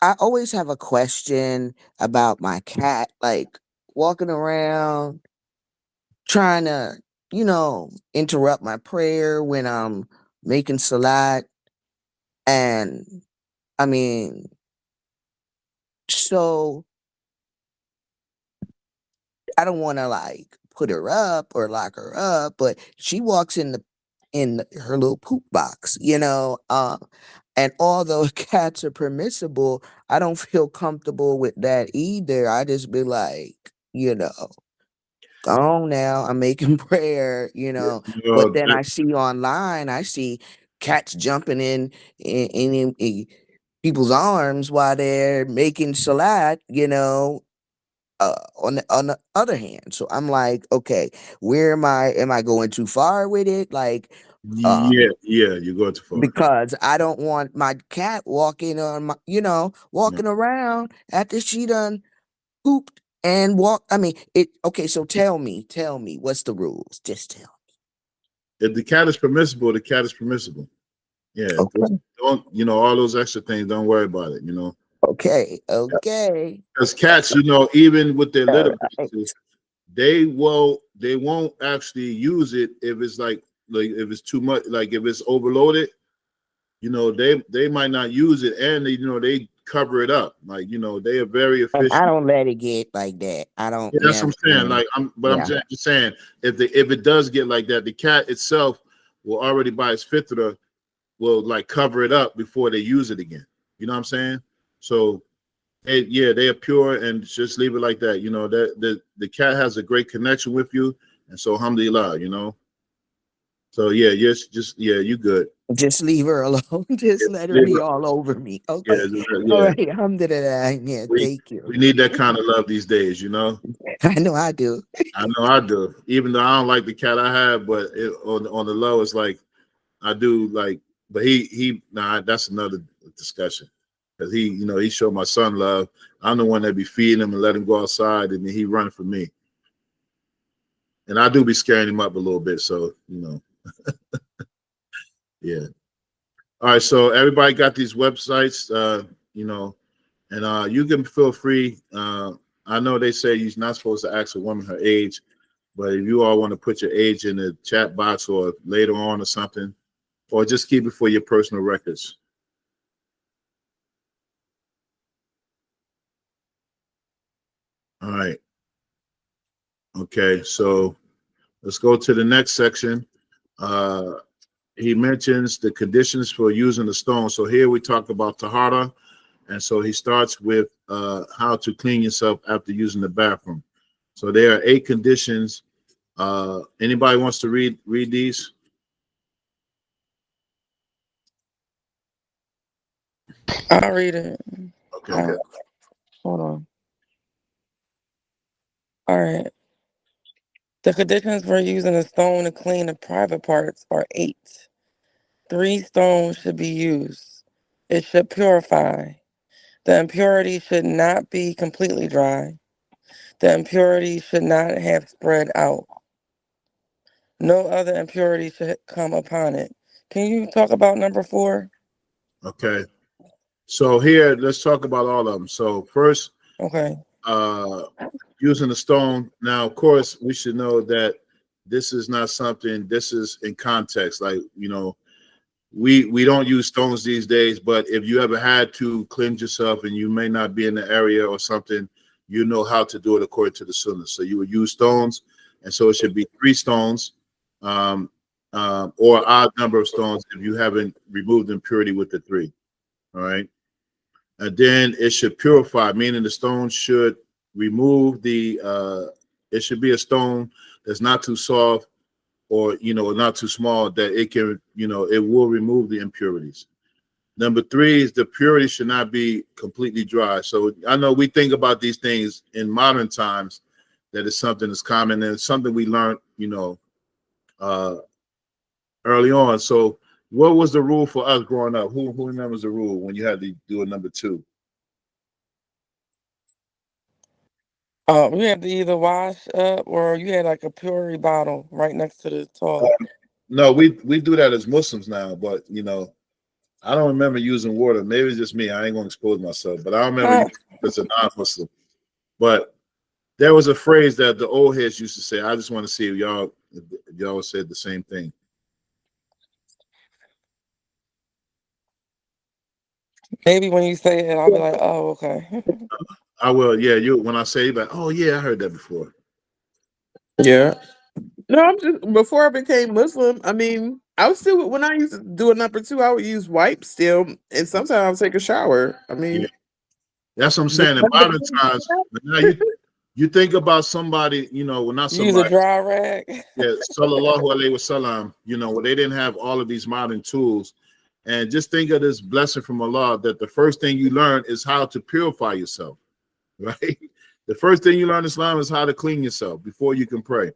I always have a question about my cat, like walking around trying to, interrupt my prayer when I'm making salat. And I mean, so I don't want to like put her up or lock her up, but she walks her little poop box, and although cats are permissible, I don't feel comfortable with that either. I just be like, go on now, I'm making prayer, but then I see online, I see cats jumping in people's arms while they're making salat, on the other hand. So I'm like, okay, where am I going too far with it? Like, Yeah, you go too far. because I don't want my cat walking on my, Yeah. walking around after she done pooped and walk. I mean, okay, so tell me, what's the rules? Just tell If the cat is permissible, the cat is permissible. Yeah, me. Okay. don't all those extra things. Don't worry about it. Okay. Okay. Because cats, even with their All litter right. boxes, they won't actually use it if it's like if it's too much, like if it's overloaded. They might not use it, and they cover it up. Like they are very And I efficient. don't let it get like that. I don't, Yeah, that's what I'm saying. Like I'm Yeah. just saying, if it does get like that, the cat itself will already by its fitra will like cover it up before they use it again. You know what I'm saying? So they are pure, and just leave it like that. That the cat has a great connection with you, and so alhamdulillah. So yeah, you good. Just leave her alone. Just let her Leave be it. all over me. Yeah, Okay. All yeah. right. Alhamdulillah. Yeah. We Thank you. we need that kind of love these days. I know I do. I know I do. Even though I don't like the cat I have, but on the low, it's like I do like. But that's another discussion, because he showed my son love. I'm the one that be feeding him and let him go outside, and then he run for me. And I do be scaring him up a little bit, so Yeah. All right. So everybody got these websites, and you can feel free. I know they say you're not supposed to ask a woman her age, but if you all want to put your age in the chat box or later on or something, or just keep it for your personal records. All right. Okay. So let's go to the next section. He mentions the conditions for using the stone. So here we talk about taharah. And so he starts with how to clean yourself after using the bathroom. So there are 8 conditions. Anybody wants to read these? I'll read it. Okay. Hold on. All right. The conditions for using a stone to clean the private parts are 8. 3 stones should be used. It should purify. The impurity should not be completely dry. The impurity should not have spread out. No other impurity should come upon it. Can you talk about number 4? Okay. So here, let's talk about all of them. So first, Okay. Using the stone. Now, of course, we should know that this is not something. This is in context. Like we don't use stones these days. But if you ever had to cleanse yourself and you may not be in the area or something, you know how to do it according to the sunnah. So you would use stones, and so it should be 3 stones, um, or odd number of stones if you haven't removed impurity with the 3. All right. And then it should purify, meaning the stone should remove it should be a stone that's not too soft or not too small, that it can, it will remove the impurities. Number 3 is the purity should not be completely dry. So I know we think about these things in modern times, that is something that's common, and it's something we learned uh early on. So what was the rule for us growing up? Who remembers the rule when you had to do a number 2? You had to either wash up or you had like a purity bottle right next to the toilet. No, we do that as Muslims now, but I don't remember using water. Maybe it's just me. I ain't gonna expose myself, but I don't remember using it as a non-Muslim. But there was a phrase that the old heads used to say. I just want to see if y'all said the same thing. Maybe when you say it, I'll be like, oh, okay. I will. Yeah, when I say, but oh yeah, I heard that before. Yeah. No, I'm just before I became Muslim. I mean, I was still when I used to do a number 2, I would use wipes still, and sometimes I would take a shower. I Yeah, mean, that's what I'm saying. In modern times, but now you think about somebody, well, not Use a somebody. dry rag. Yeah, sallallahu alaihi wasallam. Where they didn't have all of these modern tools. And just think of this blessing from Allah, that the first thing you learn is how to purify yourself, right? The first thing you learn in Islam is how to clean yourself before you can pray.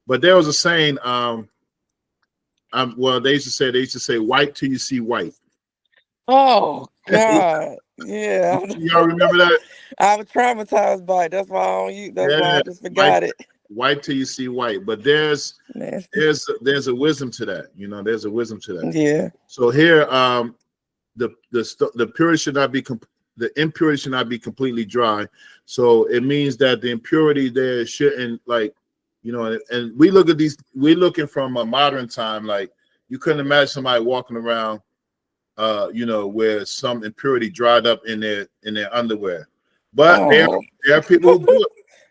But there was a saying, they used to say, "White till you see white." Oh God, yeah. Y'all remember that? I was traumatized by it. That's why I don't use. That's why Yeah, I just forgot it. white till you see white. But there's Nasty. a wisdom to that. There's a wisdom to that. Yeah. So here, the purity should not be the impurity should not be completely dry. So it means that the impurity there shouldn't, like, and we look at these, we're looking from a modern time, like you couldn't imagine somebody walking around where some impurity dried up in their underwear. But there are people who do it.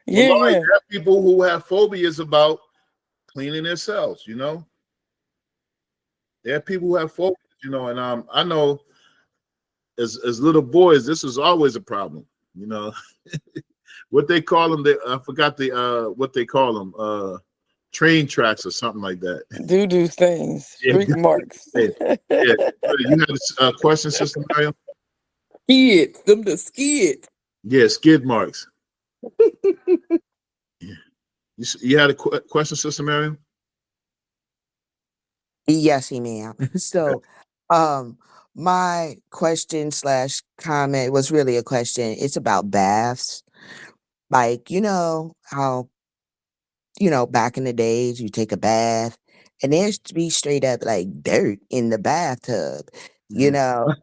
Yeah, yeah. There are people who have phobias about cleaning themselves, There are people who have phobias, and I know as little boys, this was always a problem, what they call them, I forgot what they call them, train tracks or something like that. Do things, streak marks. Yeah. You had a question, Sister Mariam? skid them the skid. Yeah, skid marks. Yeah. You had a question, Sister Mariam? Yes, ma'am. So, my question slash comment was really a question. It's about baths. Like, how, back in the days, you take a bath and there's to be straight up like dirt in the bathtub. You Mhm. know,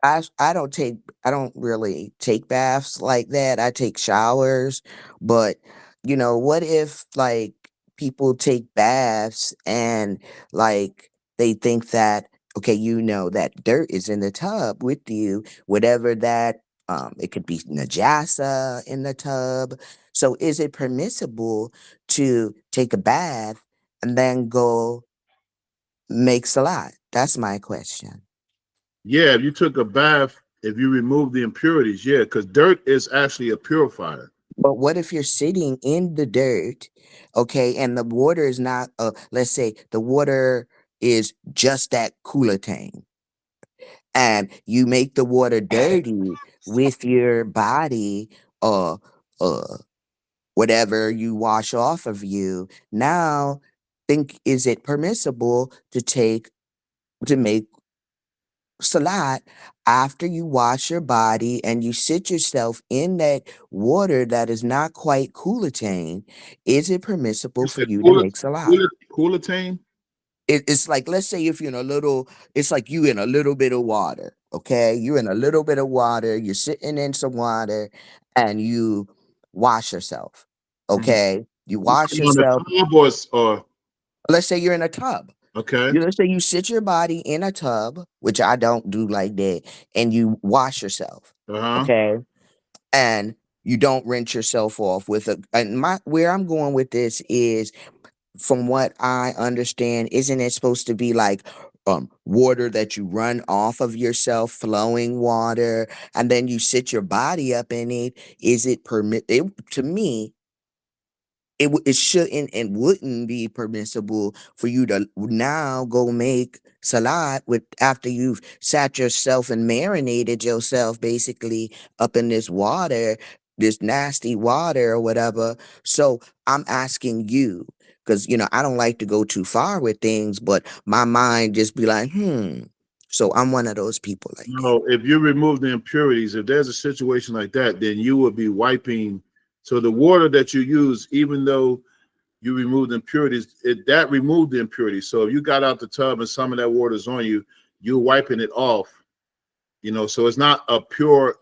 I don't take I don't really take baths like that. I take showers, but what if like people take baths and like they think that okay, that dirt is in the tub with you, whatever that it could be najasa in the tub. So is it permissible to take a bath and then go make salat? That's my question. Yeah, if you took a bath, if you remove the impurities, yeah, because dirt is actually a purifier. But what if you're sitting in the dirt, okay, and the water is not, let's say the water is just that cooler tank, and you make the water dirty with your body, uh, uh, whatever you wash off of you. Now, is it permissible to make salat after you wash your body and you sit yourself in that water that is not quite coolating? Is it permissible You for said you to make salat? coolatain? It's like, let's say if you're in a little, it's like you in a little bit of water, okay? You're in a little bit of water, you're sitting in some water, and you wash yourself, Mhm. okay? You You wash talking on the yourself. tub or Let's say you're in a tub. okay? Let's say you sit your body in a tub, which I don't do like that, and you wash yourself, Uh-huh. okay? And you don't rinse yourself off with a. And my where I'm going with this is, from what I understand, isn't it supposed to be like water that you run off of yourself, flowing water, and then you sit your body up in it? Is it permit? It, to me, it shouldn't and wouldn't be permissible for you to now go make salat with after you've sat yourself and marinated yourself basically up in this water, this nasty water or whatever. So I'm asking you, because I don't like to go too far with things, but my mind just be like, so I'm one of those people like that. No, if you remove the impurities, if there's a situation like that, then you will be wiping. So the water that you use, even though you remove the impurities, that removed the impurities. So if you got out the tub and some of that water is on you, you're wiping it off. So it's not a pure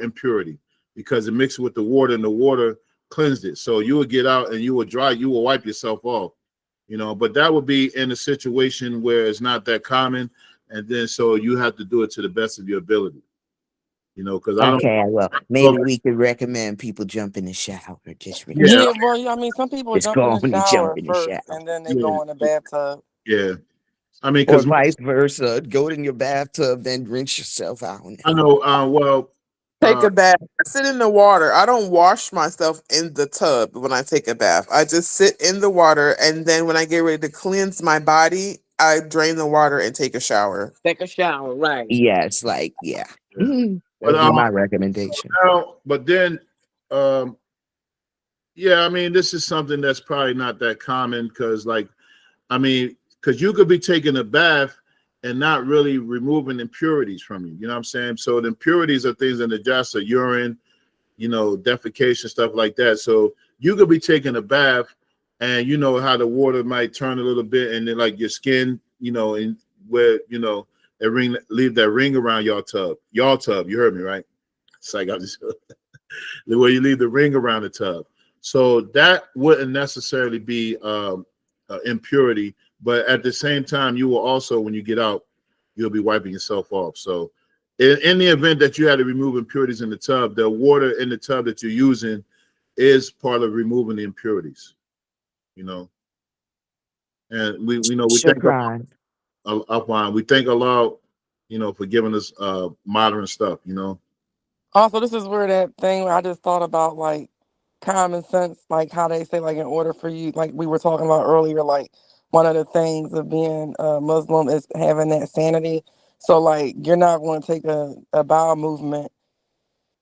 impurity because it mixed with the water and the water cleansed it. So you would get out and you will wipe yourself off. But that would be in a situation where it's not that common, and then so you have to do it to the best of your ability. Because I don't Okay, well, know. maybe we could recommend people jump in the shower just real Yeah, quick. Yeah, well, yeah, I mean, some people Just jump go in on the and jump shower in the first shower. and then they yeah, go in the bathtub. yeah. I mean, Or because vice versa. Go in your bathtub, then rinse yourself out. I know. Well, Take uh, a bath. I sit in the water. I don't wash myself in the tub when I take a bath. I just sit in the water, and then when I get ready to cleanse my body, I drain the water and take a shower. Take a shower, right? Yeah, it's like, yeah. yeah. But That'd be my recommendation. now, but then, um, yeah. I mean, this is something that's probably not that common because, like, I mean, because you could be taking a bath and not really removing impurities from you. You know what I'm saying? So the impurities are things in the just urine, defecation, stuff like that. So you could be taking a bath and you know how the water might turn a little bit and then like your skin, and where, that ring, leave that ring around y'all tub. You heard me, right? It's like I just the way you leave the ring around the tub. So that wouldn't necessarily be impurity, but at the same time, you will also, when you get out, you'll be wiping yourself off. So, in the event that you had to remove impurities in the tub, the water in the tub that you're using is part of removing the impurities. You know, and we thank Shukran. we thank Allah, for giving us modern stuff. Also, this is where that thing I just thought about, like common sense, like how they say, like in order for you, like we were talking about earlier, like one of the things of being a Muslim is having that sanity. So, like, you're not going to take a bowel movement,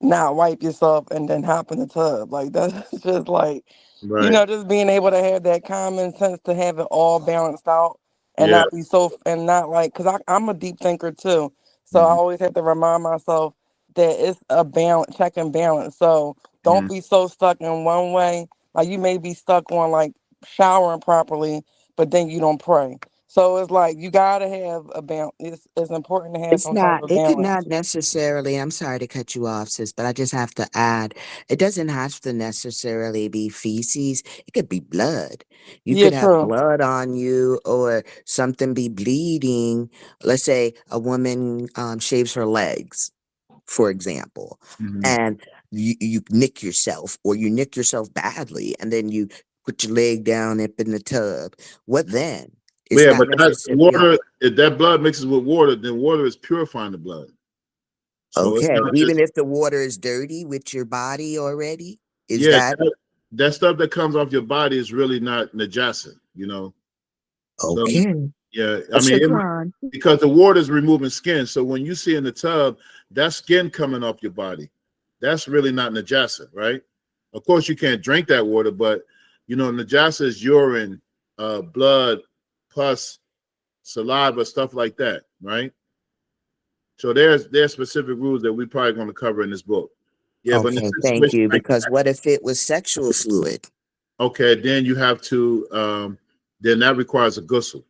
not wipe yourself, and then hop in the tub. Like, that's just like, Right? just being able to have that common sense to have it all balanced out and Yeah. not be so, and not like, because I'm a deep thinker too. So I Mhm. always have to remind myself that it's a balance, check and balance. So don't Mhm. be so stuck in one way. Like, you may be stuck on like showering properly, but then you don't pray. So it's like you gotta have a balance. It's important to have It's some type not, of it could balance. not necessarily, I'm sorry to cut you off, sis, but I just have to add, it doesn't have to necessarily be feces. It could be blood. You Yeah, could have true. blood on you or something be bleeding. Let's say a woman shaves her legs, for example, Mhm. and you nick yourself or you nick yourself badly and then you put your leg down up in the tub. What then? It's Yeah, not but that necessary. Yeah. water, if that blood mixes with water, then water is purifying the blood. So it's Okay, not even just, if the water is dirty with your body already, is yeah, that that stuff that comes off your body is really not najasa, you know. So okay? yeah, A I mean, shukran. because the water is removing skin. So when you see in the tub, that skin coming off your body, that's really not najasa, right? Of course, you can't drink that water, but you know, najasa is urine, blood, pus, saliva, stuff like that, right? So there's specific rules that we're probably going to cover in this book. Yeah, but in Okay, a thank situation you. like Because what if it was sexual fluid? okay, then you have to then that requires a ghusl,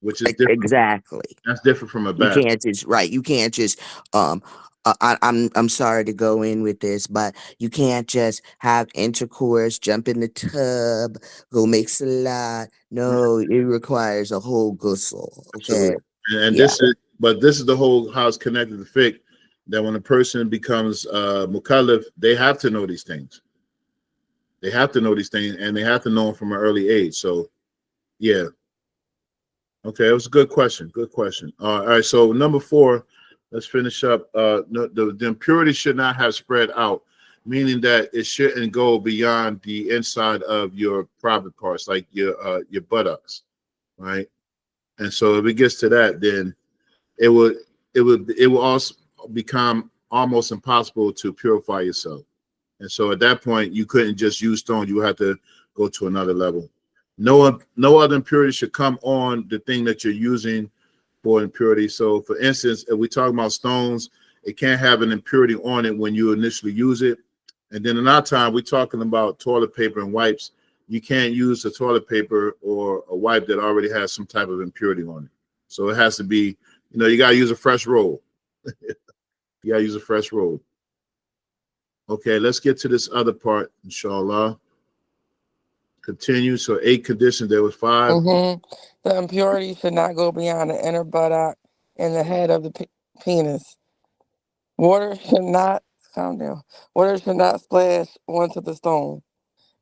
which is different. Exactly. That's different from a You bath. can't just right. You can't just um. I'm sorry to go in with this, but you can't just have intercourse, jump in the tub, go make salat. No, it requires a whole ghusl. Okay. Absolutely. And Yeah. this is, but this is the whole how it's connected to fiqh, that when a person becomes mukallaf, they have to know these things. They have to know these things, and they have to know them from an early age. So, yeah. Okay, it was a good question. Good question. All right, so number 4, let's finish up. No, the impurity should not have spread out, meaning that it shouldn't go beyond the inside of your private parts, like your buttocks, right? And so if it gets to that, then it would it will also become almost impossible to purify yourself. And so at that point, you couldn't just use stone; you had to go to another level. No other impurity should come on the thing that you're using for impurity. So, for instance, if we talk about stones, it can't have an impurity on it when you initially use it. And then in our time, we're talking about toilet paper and wipes. You can't use a toilet paper or a wipe that already has some type of impurity on it. So it has to be, you got to use a fresh roll. You got to use a fresh roll. Okay, let's get to this other part, inshallah. Continue. So 8 conditions. There was 5. The impurity should not go beyond the inner buttock and the head of the penis. Water should not calm down. Water should not splash onto the stone.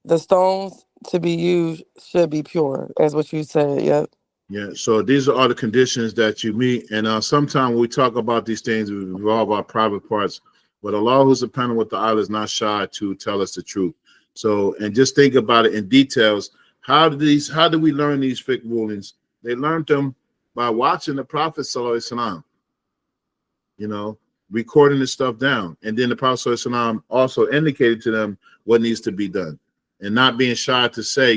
The stones to be used should be pure, as what you said. Yep. Yeah, so these are all the conditions that you meet. And sometimes when we talk about these things, we involve our private parts. But Allah who's dependent with the Allah is not shy to tell us the truth. So, and just think about it in details. How do we learn these fiqh rulings? They learned them by watching the Prophet Sallallahu Alaihi Wasallam, you know, recording this stuff down. And then the Prophet Sallallahu Alaihi Wasallam also indicated to them what needs to be done and not being shy to say,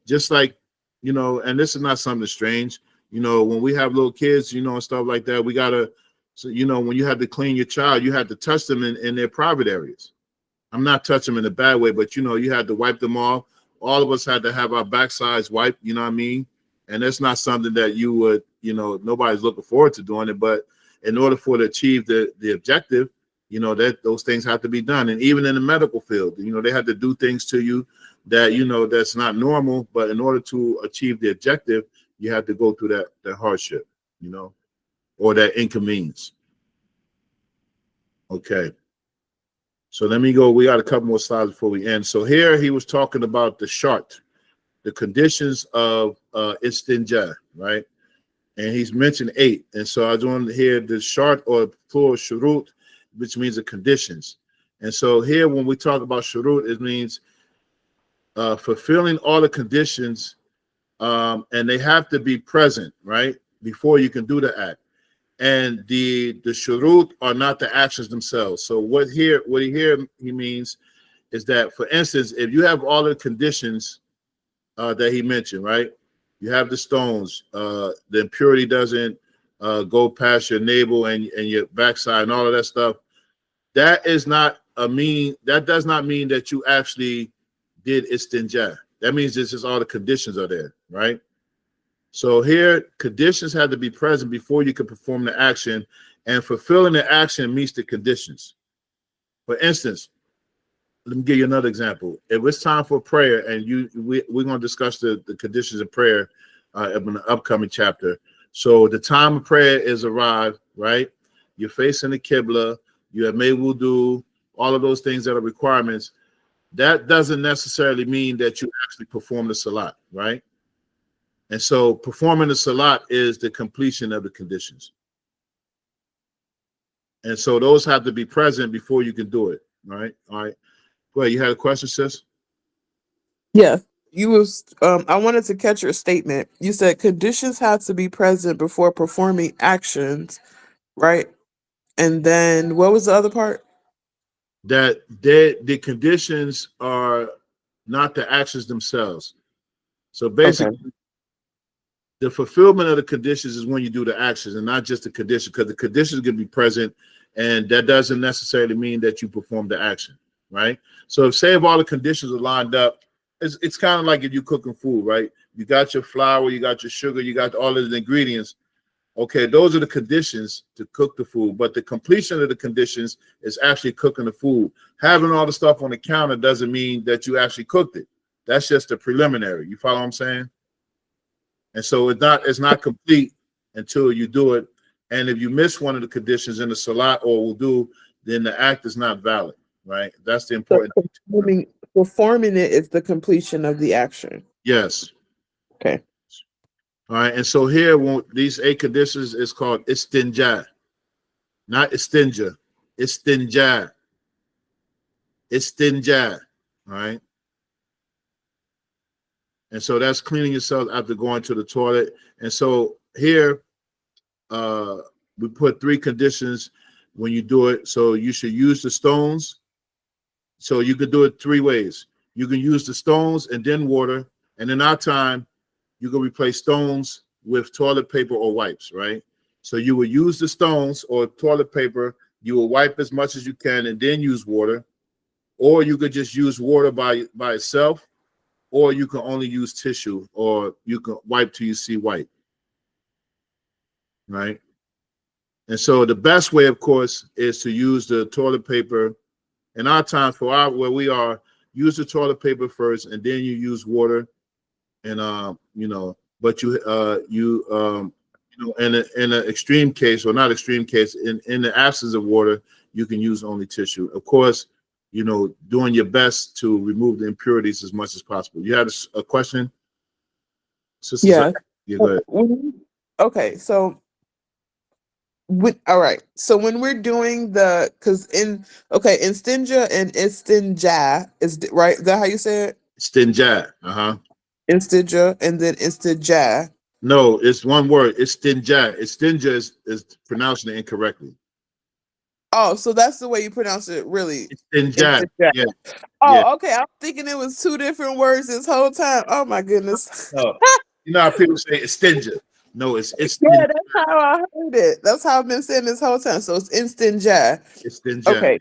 just like, and this is not something strange. When we have little kids, and stuff like that, we got to, so, when you have to clean your child, you have to touch them in their private areas. I'm not touching them in a bad way, but, you had to wipe them off. All of us had to have our backsides wiped, you know what I mean? And that's not something that you would, nobody's looking forward to doing it, but in order for to achieve the objective, that those things have to be done. And even in the medical field, they have to do things to you that, that's not normal, but in order to achieve the objective, you have to go through that hardship, or that inconvenience. Okay. So let me go. We got a couple more slides before we end. So here he was talking about the shart, the conditions of istinja, right? And he's mentioned 8. And so I just wanted to hear the shart or plural shurut, which means the conditions. And so here when we talk about shurut, it means fulfilling all the conditions, and they have to be present, right, before you can do the act. And the shurut are not the actions themselves. So what he means is that, for instance, if you have all the conditions that he mentioned, right? You have the stones, the impurity doesn't go past your navel and your backside and all of that stuff. That does not mean that you actually did istinja. That means it's just all the conditions are there, right? So here, conditions had to be present before you could perform the action, and fulfilling the action meets the conditions. For instance, let me give you another example. If it's time for prayer, and we're going to discuss the conditions of prayer in the upcoming chapter. So the time of prayer is arrived, right? You're facing the Qibla, you have made wudu, all of those things that are requirements. That doesn't necessarily mean that you actually perform the salat, right? And so performing the salat is the completion of the conditions. And so those have to be present before you can do it, right? All right. Go ahead. You had a question, sis? Yeah. You was I wanted to catch your statement. You said conditions have to be present before performing actions, right? And then what was the other part? That the conditions are not the actions themselves. So Okay. basically, the fulfillment of the conditions is when you do the actions and not just the condition, because the conditions can be present, and that doesn't necessarily mean that you perform the action, right? So if all the conditions are lined up, it's kind of like if you're cooking food, right? You got your flour, you got your sugar, you got all of the ingredients. Okay, those are the conditions to cook the food, but the completion of the conditions is actually cooking the food. Having all the stuff on the counter doesn't mean that you actually cooked it. That's just a preliminary. You follow what I'm saying? And so it's not complete until you do it. And if you miss one of the conditions in the salat or wudu, then the act is not valid, right? That's the So important thing to remember. performing it is the completion of the action. Yes. Okay. All right. And so here, these 8 conditions is called istinja, not istinja. Istinja. Istinja. All right. And so that's cleaning yourself after going to the toilet. And so here, we put 3 conditions when you do it. So you should use the stones. So you could do it 3 ways. You can use the stones and then water. And in our time, you can replace stones with toilet paper or wipes, right? So you will use the stones or toilet paper. You will wipe as much as you can and then use water. Or you could just use water by itself. Or you can only use tissue, or you can wipe till you see white, right? And so the best way, of course, is to use the toilet paper. In our time, where we are, use the toilet paper first, and then you use water. And but in an extreme case, or not extreme case, in the absence of water, you can use only tissue. Of course, doing your best to remove the impurities as much as possible. You had a question, Sister? Yeah. Yeah, go ahead. Okay, so all right. So when we're doing istinja and istinja right? Is that how you say it? Istinja. Uh-huh. Istinja and then istinja. No, it's one word. Istinja. Istinja is pronouncing it incorrectly. Oh, so that's the way you pronounce it, really? Istinja. Istinja. Yeah. Yeah. Oh, okay. I'm thinking it was 2 different words this whole time. Oh my goodness. No. You know how people say istinja? No, it's Yeah, istinja. that's how I heard it. That's how I've been saying this whole time. So it's istinja. Istinja. Okay.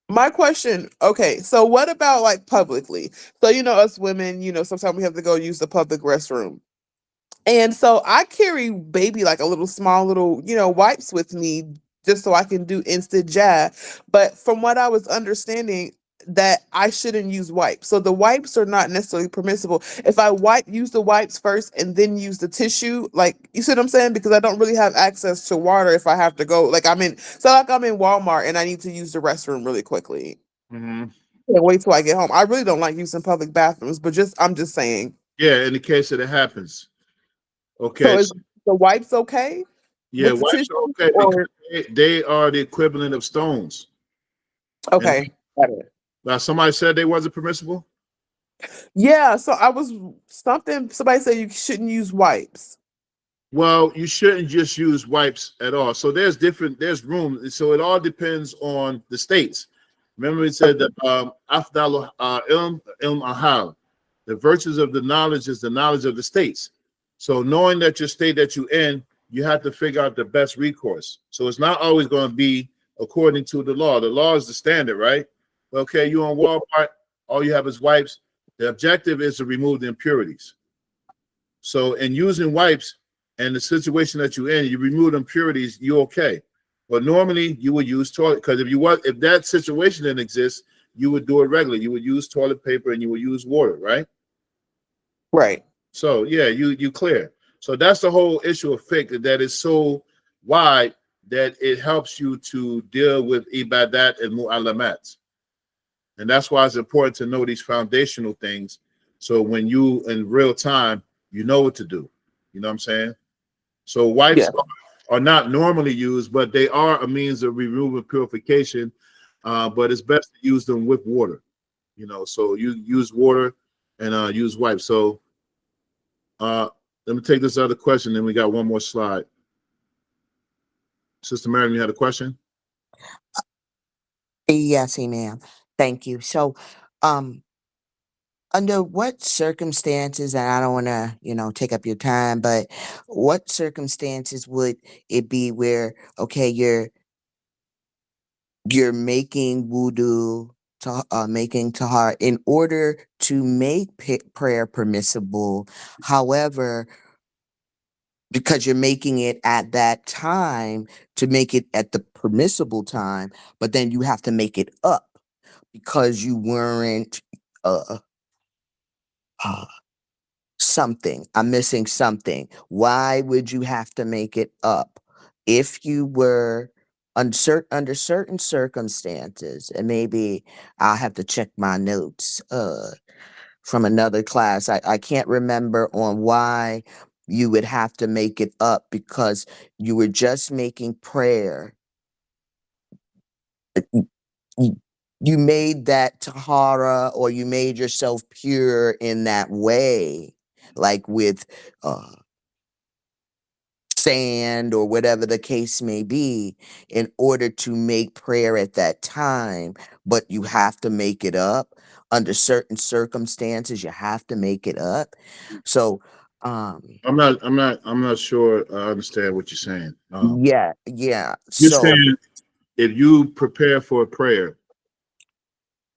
My question, okay, so what about like publicly? So us women, sometimes we have to go use the public restroom. And so I carry baby like a little small little, wipes with me just so I can do instant jab. But from what I was understanding, that I shouldn't use wipes. So the wipes are not necessarily permissible. If I use the wipes first and then use the tissue, like you see what I'm saying? Because I don't really have access to water if I have to go. Like I'm in Walmart and I need to use the restroom really quickly. Mm-hmm. Can't wait till I get home. I really don't like using public bathrooms, but I'm just saying. Yeah, in the case that it happens. Okay. So is the wipes okay? Yeah, With the wipes tissue are okay or because they are the equivalent of stones. And okay. Got it. now somebody said they wasn't permissible. Yeah, so somebody said you shouldn't use wipes. Well, you shouldn't just use wipes at all. So there's room. So it all depends on the states. Remember, it said that afdal ilm ahal, the virtues of the knowledge is the knowledge of the states. So knowing that your state that you're in, you have to figure out the best recourse. So it's not always going to be according to the law. The law is the standard, right? Okay, you're on Walmart, all you have is wipes. The objective is to remove the impurities. So in using wipes and the situation that you're in, you remove impurities, you're okay. But normally you would use toilet, because if that situation didn't exist, you would do it regularly. You would use toilet paper and you would use water, right? Right. So yeah, you clear. So that's the whole issue of fiqh, that is so wide that it helps you to deal with ibadat and mu'alamat. And that's why it's important to know these foundational things. So when you in real time, you know what to do. You know what I'm saying? So wipes Yeah. are not normally used, but they are a means of removing purification. But it's best to use them with water. You know, so you use water and use wipes. So let me take this other question, then we got one more slide. Sister Mary, you had a question? Yes, ma'am. Thank you. So, um, under what circumstances, and I don't want to, take up your time, but what circumstances would it be where, okay, you're making wudu, making tahar in order to make prayer permissible. However, because you're making it at that time to make it at the permissible time, but then you have to make it up because you weren't uh, uh something. I'm missing something. Why would you have to make it up if you were under certain circumstances? And maybe I'll have to check my notes from another class. I can't remember on why you would have to make it up because you were just making prayer. You, you made that tahara, or you made yourself pure in that way, like with uh, sand or whatever the case may be, in order to make prayer at that time. But you have to make it up under certain circumstances. You have to make it up. So, I'm not sure I understand what you're saying. yeah. You're So, saying if you prepare for a prayer,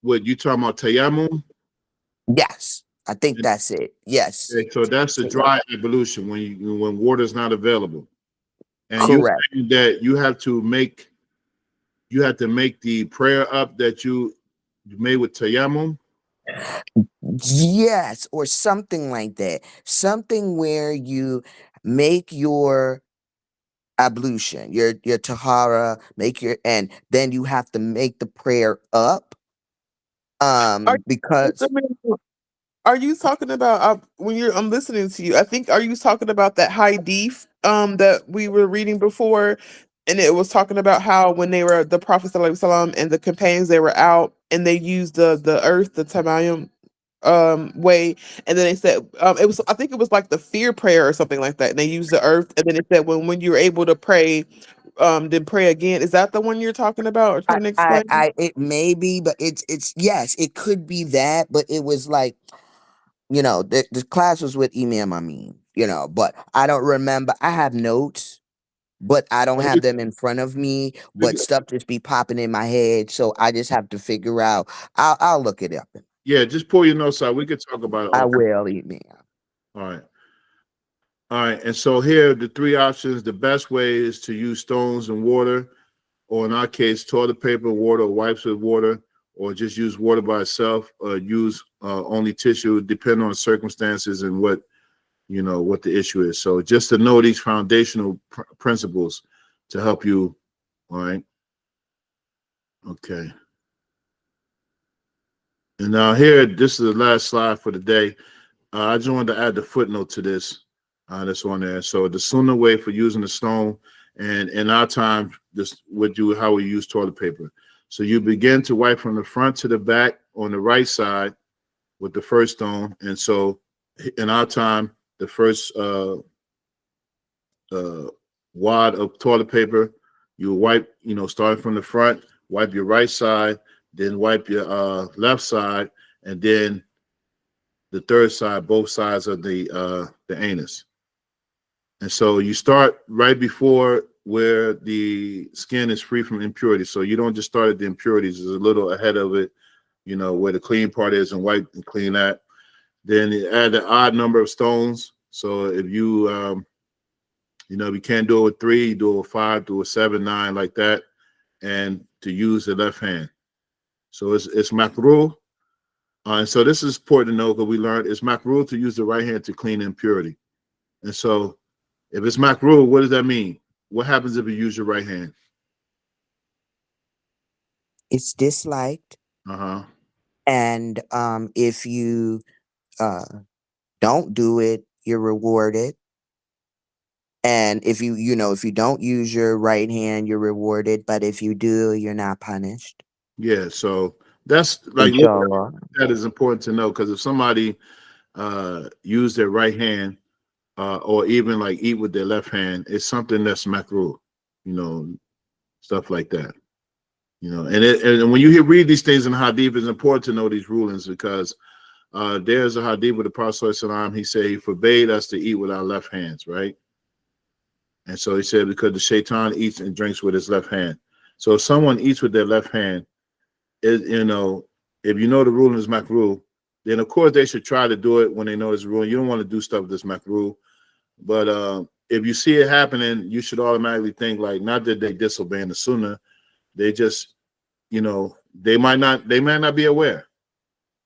what you talking about tayammum? yes, I think that's it. Yes. Okay, so that's the dry ablution when water is not available, and you're Correct. saying that you have to make the prayer up that you made with tayammum. Yes, or something like that. Something where you make your ablution, your tahara, make your, and then you have to make the prayer up. Are Because Are you talking about when you're I'm listening to you? I think are you talking about that hadith that we were reading before, and it was talking about how when they were the Prophet sallallahu alaihi wasallam and the companions, they were out and they used the earth, the tamayum way, and then they said it was, I think it was like the fear prayer or something like that, and they used the earth, and then it said when you're able to pray, then pray again. Is that the one you're talking about or trying to explain? it may be, but it's yes, it could be that, but it was like, the class was with Imam Amin, but I don't remember. I have notes, but I don't have them in front of me. But stuff just be popping in my head, so I just have to figure out. I'll look it up. Yeah, just pull your notes out. We could talk about it. I All will, Imam. right. All right. And so here are the three options. The best way is to use stones and water, or in our case, toilet paper, water, or wipes with water, or just use water by itself, or use only tissue, depending on circumstances and what the issue is. So just to know these foundational principles to help you. All right. Okay. And now here, this is the last slide for the day. I just wanted to add the footnote to this. That's on there. So the sooner way for using the stone, and in our time, this would do how we use toilet paper. So you begin to wipe from the front to the back on the right side with the first stone. And so in our time, the first wad of toilet paper, you wipe, starting from the front, wipe your right side, then wipe your left side, and then the third side, both sides of the anus. And so you start right before where the skin is free from impurities. So you don't just start at the impurities, it's a little ahead of it, where the clean part is, and wipe and clean that. Then you add an odd number of stones. So if you if you can't do it with three, do it with five, do it with seven, nine, like that, and to use the left hand. So it's makruh. And so this is important to know because we learned it's makruh to use the right hand to clean impurity. And so if it's makruh, what does that mean? What happens if you use your right hand? It's disliked. Uh-huh. And if you uh, don't do it, you're rewarded. And if you don't use your right hand, you're rewarded. But if you do, you're not punished. Yeah, so that's like Inshallah. that is important to know because if somebody use their right hand or even like eat with their left hand, it's something that's makruh, you know, stuff like that. And when you read these things in hadith, it's important to know these rulings because there's a hadith with the Prophet Sallam. He said he forbade us to eat with our left hands, right? And so he said because the shaitan eats and drinks with his left hand. So if someone eats with their left hand, if you know the ruling is makruh, then of course they should try to do it when they know it's rule. You don't want to do stuff that's makruh, but if you see it happening, you should automatically think like not that they disobeying the sunnah, they just they might not be aware.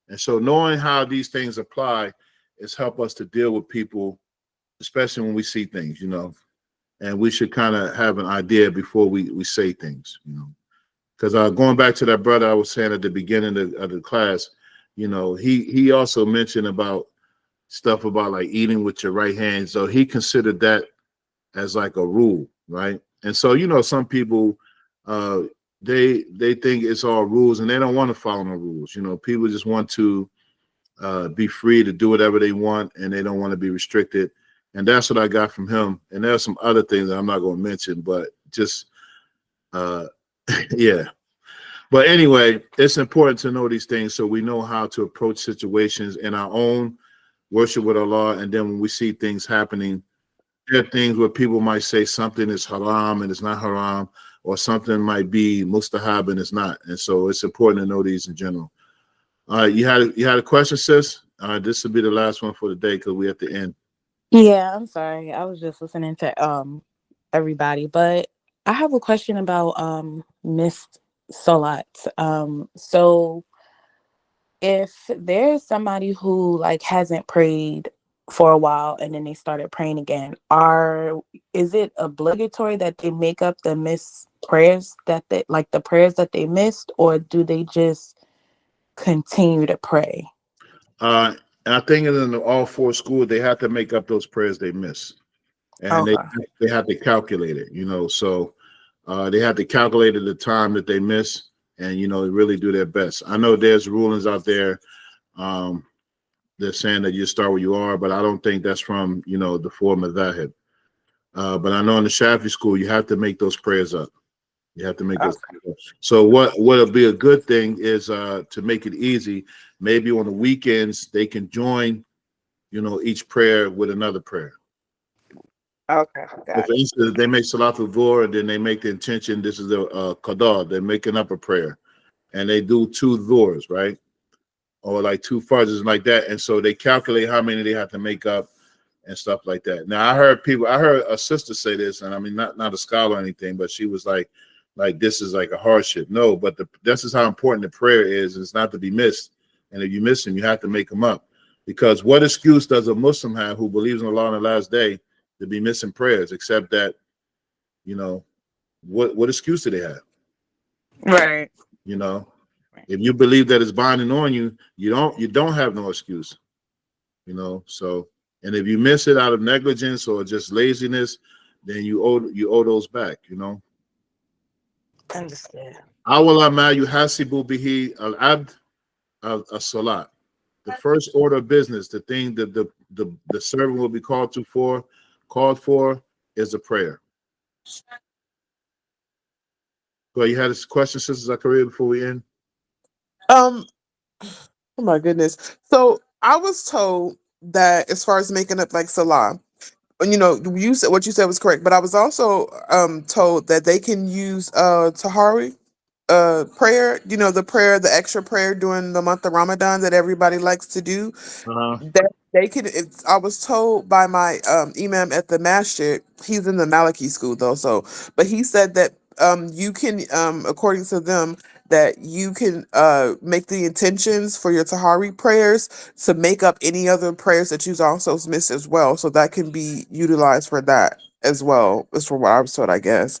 And so knowing how these things apply is help us to deal with people, especially when we see things, and we should kind of have an idea before we say things. Because going back to that brother I was saying at the beginning of the class, he also mentioned about stuff about like eating with your right hand. So he considered that as like a rule, right? And so some people uh they think it's all rules and they don't want to follow the rules. People just want to be free to do whatever they want and they don't want to be restricted. And that's what I got from him. And there's some other things that I'm not going to mention, but just uh yeah. But anyway, it's important to know these things so we know how to approach situations in our own worship with Allah. And then when we see things happening, there are things where people might say something is haram and it's not haram, or something might be mustahab and it's not. And so it's important to know these in general. All right, you had a question, sis? All right, this will be the last one for the day because we're at the end. Yeah, I'm sorry. I was just listening to everybody, but I have a question about missed salat. So if there's somebody who like hasn't prayed for a while and then they started praying again, is it obligatory that they make up the missed prayers that they like the prayers that they missed, or do they just continue to pray? And I think in all four schools, they have to make up those prayers they miss. And they Okay. they have to calculate it, so they have to calculate the time that they miss and really do their best. I know there's rulings out there. They're saying that you start where you are, but I don't think that's from the four madhahib. But I know in the Shafi'i school you have to make those prayers up. You have to make those prayers up. So what would be a good thing is to make it easy. Maybe on the weekends they can join each prayer with another prayer. Okay, So got for it. instance, they make Salatul Dhuhr and then they make the intention, this is the Qadar, they're making up a prayer. And they do two Dhuhrs, right? Or like two Fajrs like that. And so they calculate how many they have to make up and stuff like that. Now I heard a sister say this, and I mean not a scholar or anything, but she was like this is like a hardship. No, but this is how important the prayer is. It's not to be missed. And if you miss them, you have to make them up. Because what excuse does a Muslim have who believes in Allah on the last day to be missing prayers, except that, what excuse do they have? Right. You know, if you believe that it's binding on you, you don't have no excuse. So, and if you miss it out of negligence or just laziness, then you owe those back. Understand. Awala ma yuhasibu bihi al-abd as-salat. The first order of business, the thing that the servant will be called for is a prayer. So you had a question, Sister Zakaria, before we end? Um, oh my goodness. So I was told that as far as making up like salah, and you said what you said was correct, but I was also told that they can use tahari. prayer, the prayer, the extra prayer during the month of Ramadan that everybody likes to do, Uh-huh. that they can. I was told by my imam at the masjid. He's in the Maliki school though, so but he said that you can according to them that you can make the intentions for your tahari prayers to make up any other prayers that you've also missed as well, so that can be utilized for that as well. Is from what I was told, I guess.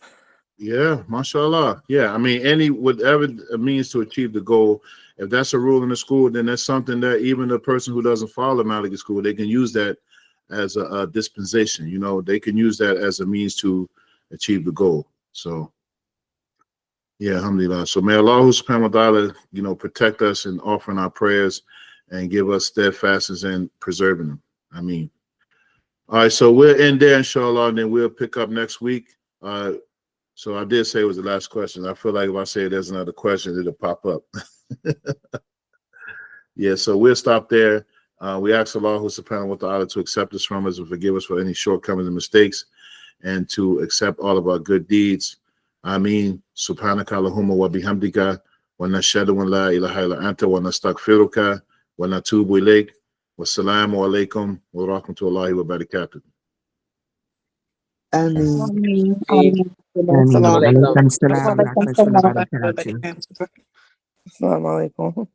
Yeah, mashallah. Yeah, I mean, any whatever means to achieve the goal. If that's a rule in the school, then that's something that even a person who doesn't follow Maliki school, they can use that as a dispensation. They can use that as a means to achieve the goal. So, yeah, alhamdulillah. So may Allah subhanahu wa ta'ala, protect us in offering our prayers and give us steadfastness in preserving them. I mean, all right, so we'll end there, inshallah, and then we'll pick up next week. So I did say it was the last question. I feel like if I say there's another question, it'll pop up. Yeah, so we'll stop there. We ask Allah subhanahu wa ta'ala to accept us from us and forgive us for any shortcomings and mistakes, and to accept all of our good deeds. Ameen. Subhanaka Allahumma wa bihamdika wa nashhadu an la ilaha illa anta wa nastaghfiruka wa natubu ilayk. Wassalamu alaikum wa rahmatullahi wa barakatuh. Ameen. Ameen. Ameen. Alaikum. Alaikum salam. Wa rahmatullahi wa barakatuh. Assalamu alaikum.